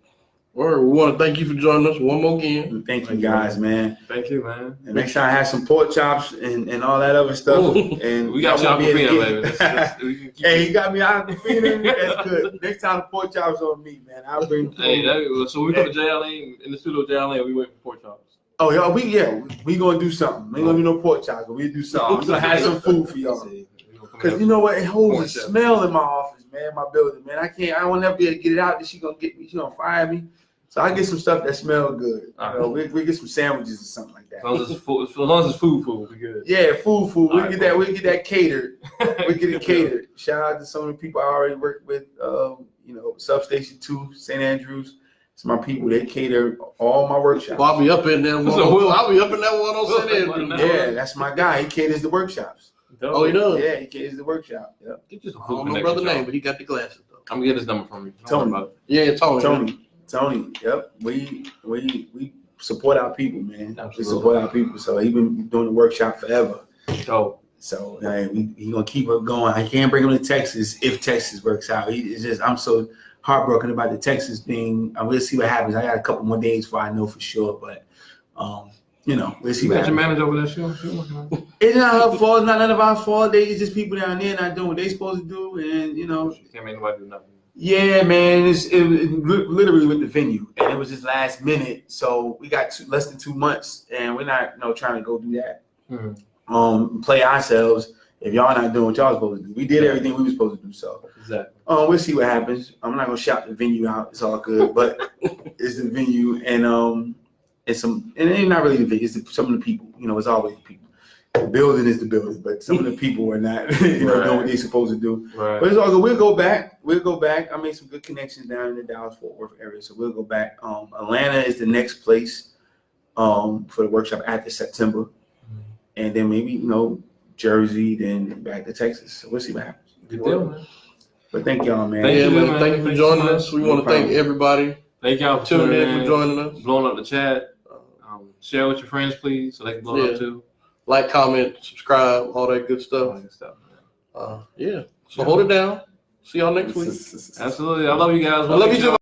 Word. We want to thank you for joining us one more again. Thank you guys, man. Thank you, man. And next time I have some pork chops and all that other stuff. Ooh, and we got you baby. Hey, you got me Aquafina. That's good. Next time the pork chops on me, man. I'll bring the food. So we go to JLA in the studio. JLA, we wait for pork chops. Oh yeah, we gonna do something. We ain't gonna do no pork chops, but we do something. We gonna have some food for y'all. Cause you know what? It holds a smell in my office, man. My building, man. I won't never be able to get it out. She gonna get me. She gonna fire me. So I get some stuff that smells good. We get some sandwiches or something like that. As long as it's food, we good. Yeah, food. We get that catered. We get it catered. Shout out to some of the people I already worked with. Substation 2, St. Andrews. It's my people. They cater all my workshops. Well, I'll be up in that one. I'll be up in that one on St. Andrews. Yeah, that's my guy. He caters the workshops. Oh, he does? Yeah, he caters the workshop. Yeah. I don't know brother's name, but he got the glasses though. I'm gonna get his number from you. Tony. Yeah, Tony. Yep. We support our people, man. Absolutely. We support our people. So he been doing the workshop forever. So he gonna keep it going. I can't bring him to Texas if Texas works out. I'm so heartbroken about the Texas thing. We'll see what happens. I got a couple more days before I know for sure, but we'll see. You got your manager over there, sure. It's not her fault. It's not none of our fault. It's just people down there not doing what they supposed to do, and you can't make nobody do nothing. Yeah, man, it was literally with the venue, and it was just last minute. So we got less than 2 months, and we're not trying to go do that. Mm-hmm. Play ourselves if y'all not doing what y'all supposed to do. We did everything we were supposed to do. So exactly. We'll see what happens. I'm not gonna shout the venue out. It's all good, but it's the venue, and it's not really the venue. It's some of the people. It's always the people. The building is the building, but some of the people are not, doing what they're supposed to do. Right. But it's all good. We'll go back. I made some good connections down in the Dallas-Fort Worth area, so we'll go back. Atlanta is the next place for the workshop after September, and then maybe Jersey, then back to Texas. So we'll see what happens. Good deal, man. But thank y'all, man. Thank you for joining us. We want to thank everybody. Thank y'all for tuning in, for joining us, blowing up the chat. Share with your friends, please, so they can blow it up too. Like, comment, subscribe, all that good stuff. So hold it down. See y'all next week. Absolutely. I love you guys. I love you too.